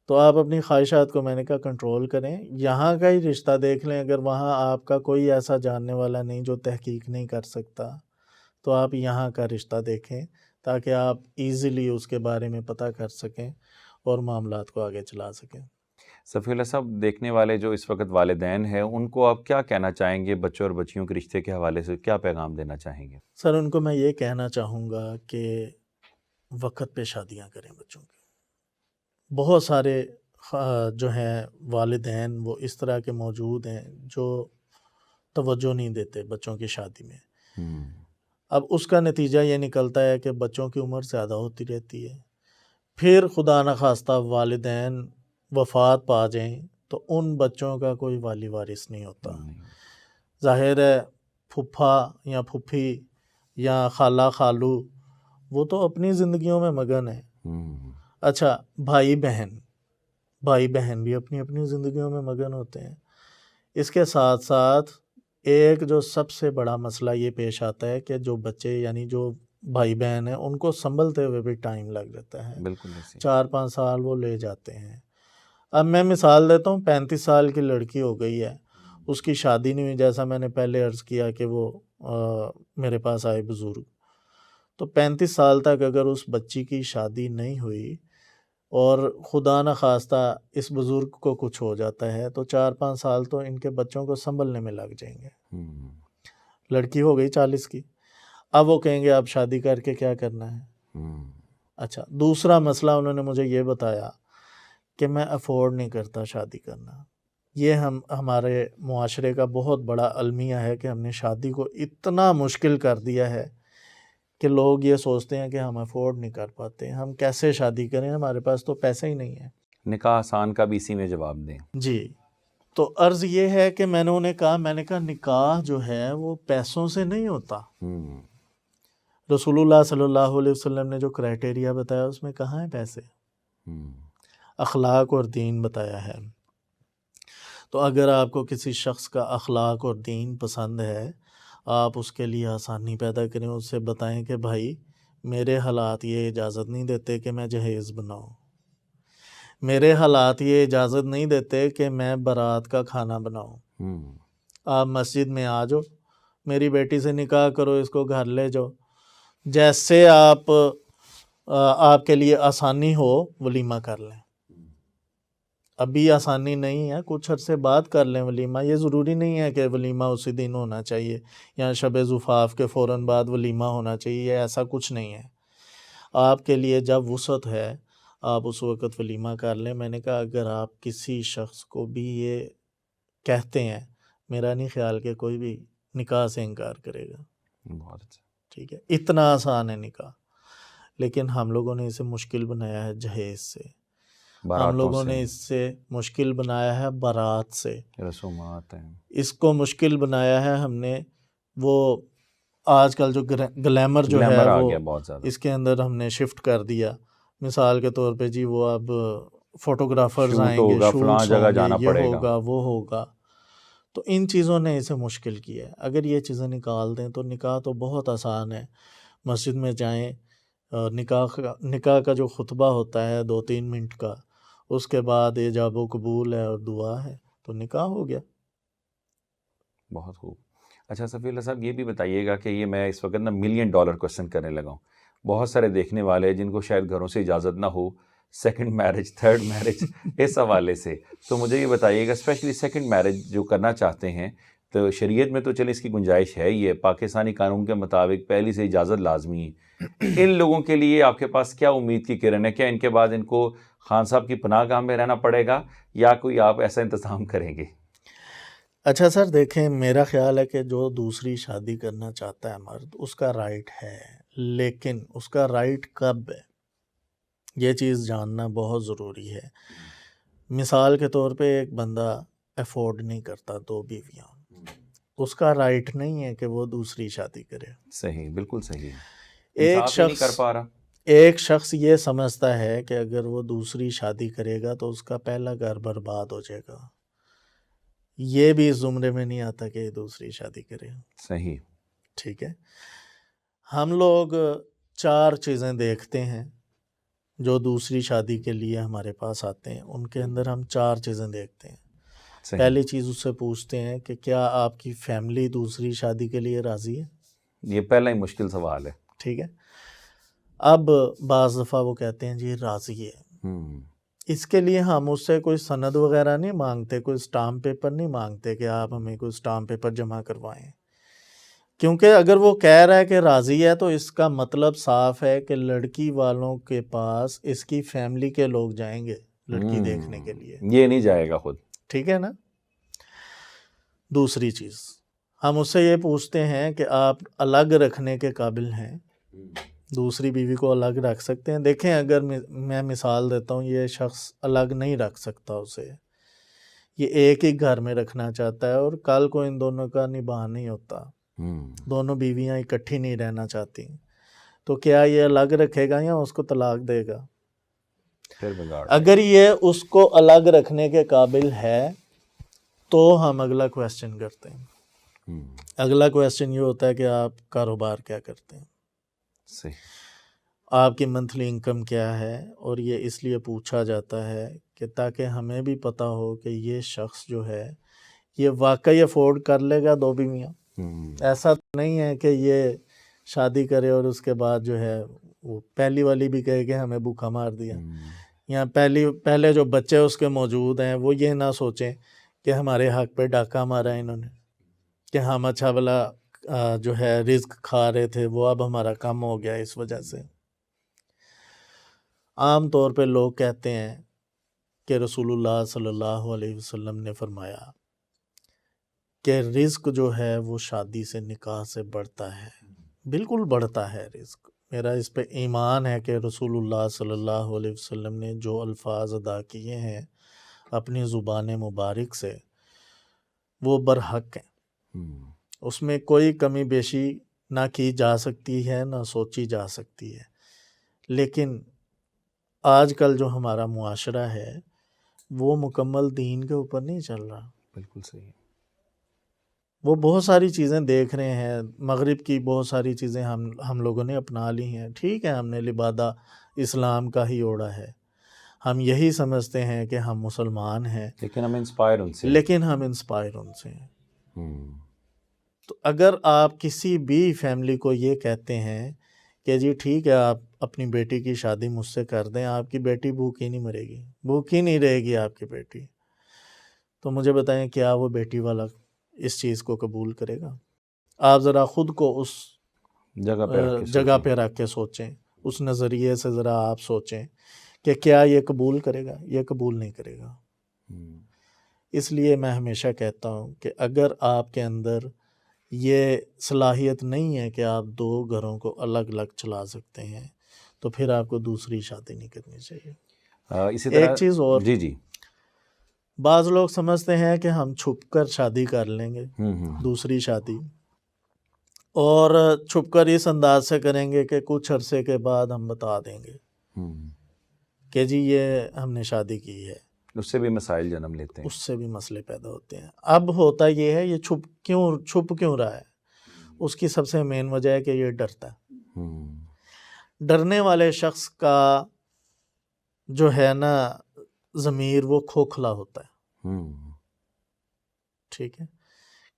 تو آپ اپنی خواہشات کو میں نے کہا کنٹرول کریں، یہاں کا ہی رشتہ دیکھ لیں، اگر وہاں آپ کا کوئی ایسا جاننے والا نہیں جو تحقیق نہیں کر سکتا تو آپ یہاں کا رشتہ دیکھیں تاکہ آپ ایزیلی اس کے بارے میں پتہ کر سکیں اور معاملات کو آگے چلا سکیں۔ صفی اللہ صاحب، دیکھنے والے جو اس وقت والدین ہیں ان کو آپ کیا کہنا چاہیں گے بچوں اور بچیوں کے رشتے کے حوالے سے، کیا پیغام دینا چاہیں گے؟ سر ان کو میں یہ کہنا چاہوں گا کہ وقت پہ شادیاں کریں بچوں کی۔ بہت سارے جو ہیں والدین وہ اس طرح کے موجود ہیں جو توجہ نہیں دیتے بچوں کی شادی میں۔ اب اس کا نتیجہ یہ نکلتا ہے کہ بچوں کی عمر زیادہ ہوتی رہتی ہے، پھر خدا نخواستہ والدین وفات پا جائیں تو ان بچوں کا کوئی والی وارث نہیں ہوتا۔ ظاہر ہے پھپھا یا پھپھی یا خالہ خالو وہ تو اپنی زندگیوں میں مگن ہیں، اچھا بھائی بہن بھی اپنی اپنی زندگیوں میں مگن ہوتے ہیں۔ اس کے ساتھ ساتھ ایک جو سب سے بڑا مسئلہ یہ پیش آتا ہے کہ جو بچے یعنی جو بھائی بہن ہیں ان کو سنبھلتے ہوئے بھی ٹائم لگ جاتا ہے، بالکل 4-5 سال وہ لے جاتے ہیں۔ اب میں مثال دیتا ہوں، 35 سال کی لڑکی ہو گئی ہے، اس کی شادی نہیں ہوئی، جیسا میں نے پہلے عرض کیا کہ وہ میرے پاس آئے بزرگ، تو 35 سال تک اگر اس بچی کی شادی نہیں ہوئی اور خدا نخواستہ اس بزرگ کو کچھ ہو جاتا ہے تو 4-5 سال تو ان کے بچوں کو سنبھلنے میں لگ جائیں گے۔ لڑکی ہو گئی 40 کی، اب وہ کہیں گے اب شادی کر کے کیا کرنا ہے۔ اچھا دوسرا مسئلہ انہوں نے مجھے یہ بتایا کہ میں افورڈ نہیں کرتا شادی کرنا۔ یہ ہمارے معاشرے کا بہت بڑا المیہ ہے کہ ہم نے شادی کو اتنا مشکل کر دیا ہے کہ لوگ یہ سوچتے ہیں کہ ہم افورڈ نہیں کر پاتے، ہم کیسے شادی کریں، ہمارے پاس تو پیسے ہی نہیں ہے۔ نکاح آسان کا بھی اسی میں جواب دیں۔ جی، تو عرض یہ ہے کہ میں نے انہیں کہا نکاح جو ہے وہ پیسوں سے نہیں ہوتا۔ رسول اللہ صلی اللہ علیہ وسلم نے جو کرائٹیریا بتایا اس میں کہاں ہیں پیسے؟ اخلاق اور دین بتایا ہے۔ تو اگر آپ کو کسی شخص کا اخلاق اور دین پسند ہے، آپ اس کے لیے آسانی پیدا کریں، اس سے بتائیں کہ بھائی میرے حالات یہ اجازت نہیں دیتے کہ میں جہیز بناؤں، میرے حالات یہ اجازت نہیں دیتے کہ میں بارات کا کھانا بناؤں، آپ مسجد میں آ جاؤ، میری بیٹی سے نکاح کرو، اس کو گھر لے جاؤ، جیسے آپ کے لیے آسانی ہو ولیمہ کر لیں۔ ابھی آسانی نہیں ہے، کچھ عرصے بعد کر لیں ولیمہ، یہ ضروری نہیں ہے کہ ولیمہ اسی دن ہونا چاہیے یا شب زفاف کے فوراً بعد ولیمہ ہونا چاہیے، ایسا کچھ نہیں ہے۔ آپ کے لیے جب وسعت ہے آپ اس وقت ولیمہ کر لیں۔ میں نے کہا اگر آپ کسی شخص کو بھی یہ کہتے ہیں، میرا نہیں خیال کہ کوئی بھی نکاح سے انکار کرے گا۔ بہت اچھا، ٹھیک ہے، اتنا آسان ہے نکاح، لیکن ہم لوگوں نے اسے مشکل بنایا ہے جہیز سے، ہم لوگوں نے اس سے مشکل بنایا ہے بارات سے، رسومات ہیں، اس کو مشکل بنایا ہے ہم نے۔ وہ آج کل جو گلیمر جو ہے وہ بہت زیادہ، اس کے اندر ہم نے شفٹ کر دیا۔ مثال کے طور پہ جی وہ اب فوٹوگرافرز آئیں گے، شوٹس ہوں گے، یہ ہوگا وہ ہوگا، تو ان چیزوں نے اسے مشکل کیا ہے۔ اگر یہ چیزیں نکال دیں تو نکاح تو بہت آسان ہے۔ مسجد میں جائیں، نکاح کا جو خطبہ ہوتا ہے 2-3 منٹ کا، اس کے بعد ایجاب و قبول ہے اور دعا ہے تو نکاح ہو گیا۔ بہت خوب۔ اچھا صفی اللہ صاحب، یہ بھی بتائیے گا کہ یہ میں اس وقت $1 ملین کویسچن کرنے لگا ہوں، بہت سارے دیکھنے والے جن کو شاید گھروں سے اجازت نہ ہو، سیکنڈ میرج، تھرڈ میرج، اس حوالے سے تو مجھے یہ بتائیے گا، اسپیشلی سیکنڈ میرج جو کرنا چاہتے ہیں تو شریعت میں تو چلے اس کی گنجائش ہے ہی ہے، پاکستانی قانون کے مطابق پہلی سے اجازت لازمی ہے، ان لوگوں کے لیے آپ کے پاس کیا امید کی کرن ہے؟ کیا ان کے بعد ان کو خان صاحب کی پناہ گاہ میں رہنا پڑے گا یا کوئی آپ ایسا انتظام کریں گے؟ اچھا سر، دیکھیں میرا خیال ہے کہ جو دوسری شادی کرنا چاہتا ہے مرد، اس کا رائٹ ہے، لیکن اس کا رائٹ کب ہے یہ چیز جاننا بہت ضروری ہے۔ مثال کے طور پہ ایک بندہ افورڈ نہیں کرتا 2 بیویاں، اس کا رائٹ نہیں ہے کہ وہ دوسری شادی کرے۔ صحیح، بالکل صحیح، ایک نہیں کر پا رہا۔ ایک شخص یہ سمجھتا ہے کہ اگر وہ دوسری شادی کرے گا تو اس کا پہلا گھر برباد ہو جائے گا، یہ بھی اس زمرے میں نہیں آتا کہ یہ دوسری شادی کرے۔ صحیح، ٹھیک ہے، ہم لوگ 4 چیزیں دیکھتے ہیں جو دوسری شادی کے لیے ہمارے پاس آتے ہیں، ان کے اندر ہم 4 چیزیں دیکھتے ہیں۔ صحیح، پہلی چیز اس سے پوچھتے ہیں کہ کیا آپ کی فیملی دوسری شادی کے لیے راضی ہے؟ یہ پہلا ہی مشکل سوال ہے۔ ٹھیک ہے، اب بعض دفعہ وہ کہتے ہیں جی راضی ہے، اس کے لیے ہم اس سے کوئی سند وغیرہ نہیں مانگتے، کوئی اسٹامپ پیپر نہیں مانگتے کہ آپ ہمیں کوئی اسٹامپ پیپر جمع کروائیں، کیونکہ اگر وہ کہہ رہا ہے کہ راضی ہے تو اس کا مطلب صاف ہے کہ لڑکی والوں کے پاس اس کی فیملی کے لوگ جائیں گے لڑکی دیکھنے کے لیے، یہ نہیں جائے گا خود۔ ٹھیک ہے نا۔ دوسری چیز ہم اس سے یہ پوچھتے ہیں کہ آپ الگ رکھنے کے قابل ہیں، دوسری بیوی کو الگ رکھ سکتے ہیں؟ دیکھیں اگر میں مثال دیتا ہوں، یہ شخص الگ نہیں رکھ سکتا اسے، یہ ایک ہی گھر میں رکھنا چاہتا ہے اور کل کو ان دونوں کا نباہ نہیں ہوتا، دونوں بیویاں اکٹھی نہیں رہنا چاہتی، تو کیا یہ الگ رکھے گا یا اس کو طلاق دے گا؟ اگر یہ اس کو الگ رکھنے کے قابل ہے تو ہم اگلا کویسچن کرتے ہیں۔ اگلا کویسچن یہ ہوتا ہے کہ آپ کاروبار کیا کرتے ہیں، صحیح، آپ کی منتھلی انکم کیا ہے، اور یہ اس لیے پوچھا جاتا ہے کہ تاکہ ہمیں بھی پتہ ہو کہ یہ شخص جو ہے یہ واقعی افورڈ کر لے گا 2 بیویاں۔ ایسا تو نہیں ہے کہ یہ شادی کرے اور اس کے بعد جو ہے وہ پہلی والی بھی کہے کہ ہمیں بھوکا مار دیا، یا پہلے جو بچے اس کے موجود ہیں وہ یہ نہ سوچیں کہ ہمارے حق پہ ڈاکہ مارا انہوں نے، کہ ہم اچھا بلا جو ہے رزق کھا رہے تھے وہ اب ہمارا کم ہو گیا اس وجہ سے۔ عام طور پہ لوگ کہتے ہیں کہ رسول اللہ صلی اللہ علیہ وسلم نے فرمایا کہ رزق جو ہے وہ شادی سے، نکاح سے بڑھتا ہے، بالکل بڑھتا ہے رزق۔ میرا اس پہ ایمان ہے کہ رسول اللہ صلی اللہ علیہ وسلم نے جو الفاظ ادا کیے ہیں اپنی زبان مبارک سے وہ برحق ہیں، اس میں کوئی کمی بیشی نہ کی جا سکتی ہے نہ سوچی جا سکتی ہے، لیکن آج کل جو ہمارا معاشرہ ہے وہ مکمل دین کے اوپر نہیں چل رہا۔ بالکل صحیح، وہ بہت ساری چیزیں دیکھ رہے ہیں، مغرب کی بہت ساری چیزیں ہم لوگوں نے اپنا لی ہیں، ٹھیک ہے ہم نے لبادہ اسلام کا ہی اوڑھا ہے، ہم یہی سمجھتے ہیں کہ ہم مسلمان ہیں، لیکن ہم انسپائر ان سے ہیں۔ تو اگر آپ کسی بھی فیملی کو یہ کہتے ہیں کہ جی ٹھیک ہے آپ اپنی بیٹی کی شادی مجھ سے کر دیں، آپ کی بیٹی بھوکی نہیں مرے گی، بھوکی نہیں رہے گی آپ کی بیٹی، تو مجھے بتائیں کیا وہ بیٹی والا اس چیز کو قبول کرے گا؟ آپ ذرا خود کو اس جگہ پہ رکھ کے سوچیں، اس نظریے سے ذرا آپ سوچیں کہ کیا یہ قبول کرے گا؟ یہ قبول نہیں کرے گا۔ اس لیے میں ہمیشہ کہتا ہوں کہ اگر آپ کے اندر یہ صلاحیت نہیں ہے کہ آپ 2 گھروں کو الگ الگ چلا سکتے ہیں تو پھر آپ کو دوسری شادی نہیں کرنی چاہیے۔ اسی طرح ایک چیز اور، جی بعض لوگ سمجھتے ہیں کہ ہم چھپ کر شادی کر لیں گے، دوسری شادی، اور چھپ کر اس انداز سے کریں گے کہ کچھ عرصے کے بعد ہم بتا دیں گے کہ جی یہ ہم نے شادی کی ہے۔ اس سے بھی مسائل جنم لیتے ہیں، اس سے بھی مسئلے پیدا ہوتے ہیں۔ اب ہوتا یہ ہے یہ چھپ کیوں رہا ہے؟ اس کی سب سے مین وجہ ہے کہ یہ ڈرتا ہے۔ ڈرنے والے شخص کا جو ہے نا ضمیر وہ کھوکھلا ہوتا ہے، ٹھیک ہے،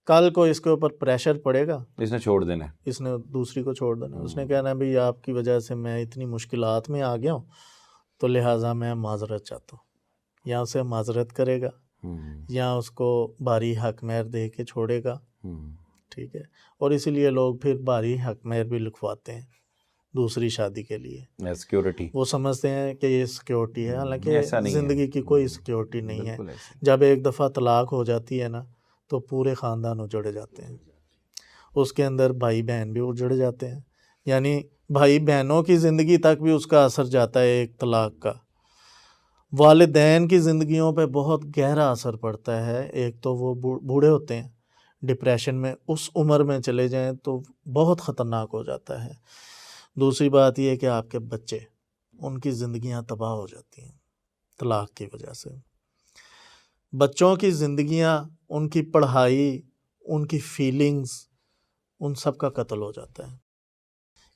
کل کو اس کے اوپر پریشر پڑے گا، اس نے چھوڑ دینا ہے، اس نے دوسری کو چھوڑ دینا، اس نے کہنا بھئی آپ کی وجہ سے میں اتنی مشکلات میں آ گیا ہوں تو لہٰذا میں معذرت چاہتا ہوں، یا اسے معذرت کرے گا یا اس کو بھاری حق مہر دے کے چھوڑے گا، ٹھیک ہے. اور اسی لیے لوگ پھر بھاری حق مہر بھی لکھواتے ہیں دوسری شادی کے لیے، سیکیورٹی. وہ سمجھتے ہیں کہ یہ سیکیورٹی ہے، حالانکہ ایسا نہیں ہے. زندگی کی کوئی سیکیورٹی نہیں ہے. بالکل ایسے. جب ایک دفعہ طلاق ہو جاتی ہے نا تو پورے خاندان اجڑ جاتے ہیں، اس کے اندر بھائی بہن بھی اجڑ جاتے ہیں، یعنی بھائی بہنوں کی زندگی تک بھی اس کا اثر جاتا ہے ایک طلاق کا. والدین کی زندگیوں پہ بہت گہرا اثر پڑتا ہے. ایک تو وہ بوڑھے ہوتے ہیں، ڈپریشن میں اس عمر میں چلے جائیں تو بہت خطرناک ہو جاتا ہے. دوسری بات یہ ہے کہ آپ کے بچے، ان کی زندگیاں تباہ ہو جاتی ہیں طلاق کی وجہ سے. بچوں کی زندگیاں، ان کی پڑھائی، ان کی فیلنگز، ان سب کا قتل ہو جاتا ہے.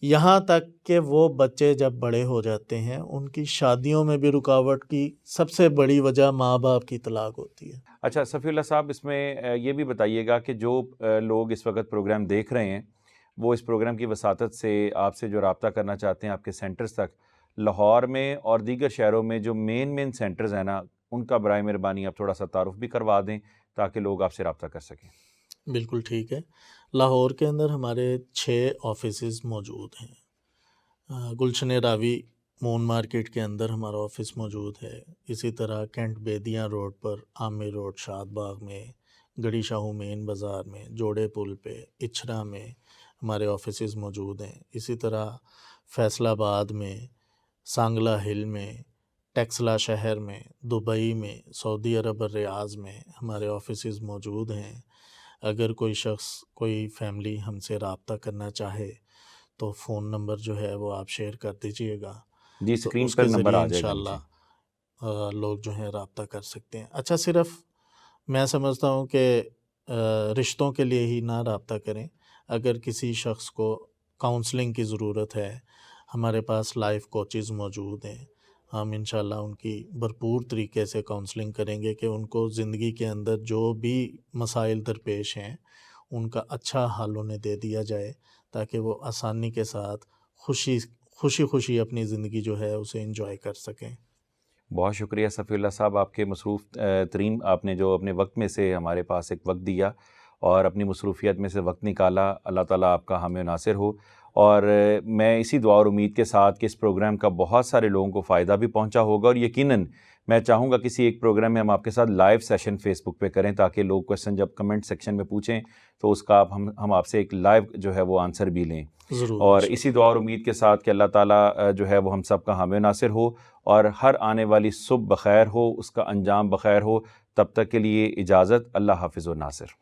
یہاں تک کہ وہ بچے جب بڑے ہو جاتے ہیں ان کی شادیوں میں بھی رکاوٹ کی سب سے بڑی وجہ ماں باپ کی طلاق ہوتی ہے. اچھا صفی اللہ صاحب، اس میں یہ بھی بتائیے گا کہ جو لوگ اس وقت پروگرام دیکھ رہے ہیں وہ اس پروگرام کی وساطت سے آپ سے جو رابطہ کرنا چاہتے ہیں آپ کے سینٹرز تک، لاہور میں اور دیگر شہروں میں جو مین سینٹرز ہیں نا، ان کا برائے مہربانی آپ تھوڑا سا تعارف بھی کروا دیں تاکہ لوگ آپ سے رابطہ کر سکیں. بالکل ٹھیک ہے. لاہور کے اندر ہمارے 6 آفیسز موجود ہیں. گلشن راوی مون مارکیٹ کے اندر ہمارا آفس موجود ہے. اسی طرح کینٹ بیدیاں روڈ پر، عامر روڈ شاد باغ میں، گڑی شاہو مین بازار میں، جوڑے پل پہ، اچھرا میں ہمارے آفیسز موجود ہیں. اسی طرح فیصل آباد میں، سانگلہ ہل میں، ٹیکسلا شہر میں، دبئی میں، سعودی عرب ریاض میں ہمارے آفیسز موجود ہیں. اگر کوئی شخص، کوئی فیملی ہم سے رابطہ کرنا چاہے تو فون نمبر جو ہے وہ آپ شیئر کر دیجئے گا. جی تو اسکرین اس پر کے نمبر ذریعے آ جائے گا. انشاءاللہ لوگ جو ہیں رابطہ کر سکتے ہیں. اچھا، صرف میں سمجھتا ہوں کہ رشتوں کے لیے ہی نہ رابطہ کریں. اگر کسی شخص کو کاؤنسلنگ کی ضرورت ہے، ہمارے پاس لائف کوچز موجود ہیں. ہم انشاءاللہ ان کی بھرپور طریقے سے کاؤنسلنگ کریں گے کہ ان کو زندگی کے اندر جو بھی مسائل درپیش ہیں ان کا اچھا حل انہیں دے دیا جائے تاکہ وہ آسانی کے ساتھ خوشی اپنی زندگی جو ہے اسے انجوائے کر سکیں. بہت شکریہ صفی اللہ صاحب، آپ کے مصروف ترین، آپ نے جو اپنے وقت میں سے ہمارے پاس ایک وقت دیا اور اپنی مصروفیت میں سے وقت نکالا. اللہ تعالیٰ آپ کا حامی ناصر ہو. اور میں اسی دعا اور امید کے ساتھ کہ اس پروگرام کا بہت سارے لوگوں کو فائدہ بھی پہنچا ہوگا، اور یقیناً میں چاہوں گا کسی ایک پروگرام میں ہم آپ کے ساتھ لائیو سیشن فیس بک پہ کریں تاکہ لوگ کویسچن جب کمنٹ سیکشن میں پوچھیں تو اس کا ہم آپ سے ایک لائیو جو ہے وہ آنسر بھی لیں. ضرور. اور اسی دعا اور امید کے ساتھ کہ اللہ تعالیٰ جو ہے وہ ہم سب کا حامی ناصر ہو اور ہر آنے والی صبح بخیر ہو، اس کا انجام بخیر ہو. تب تک کے لیے اجازت. اللہ حافظ و ناصر.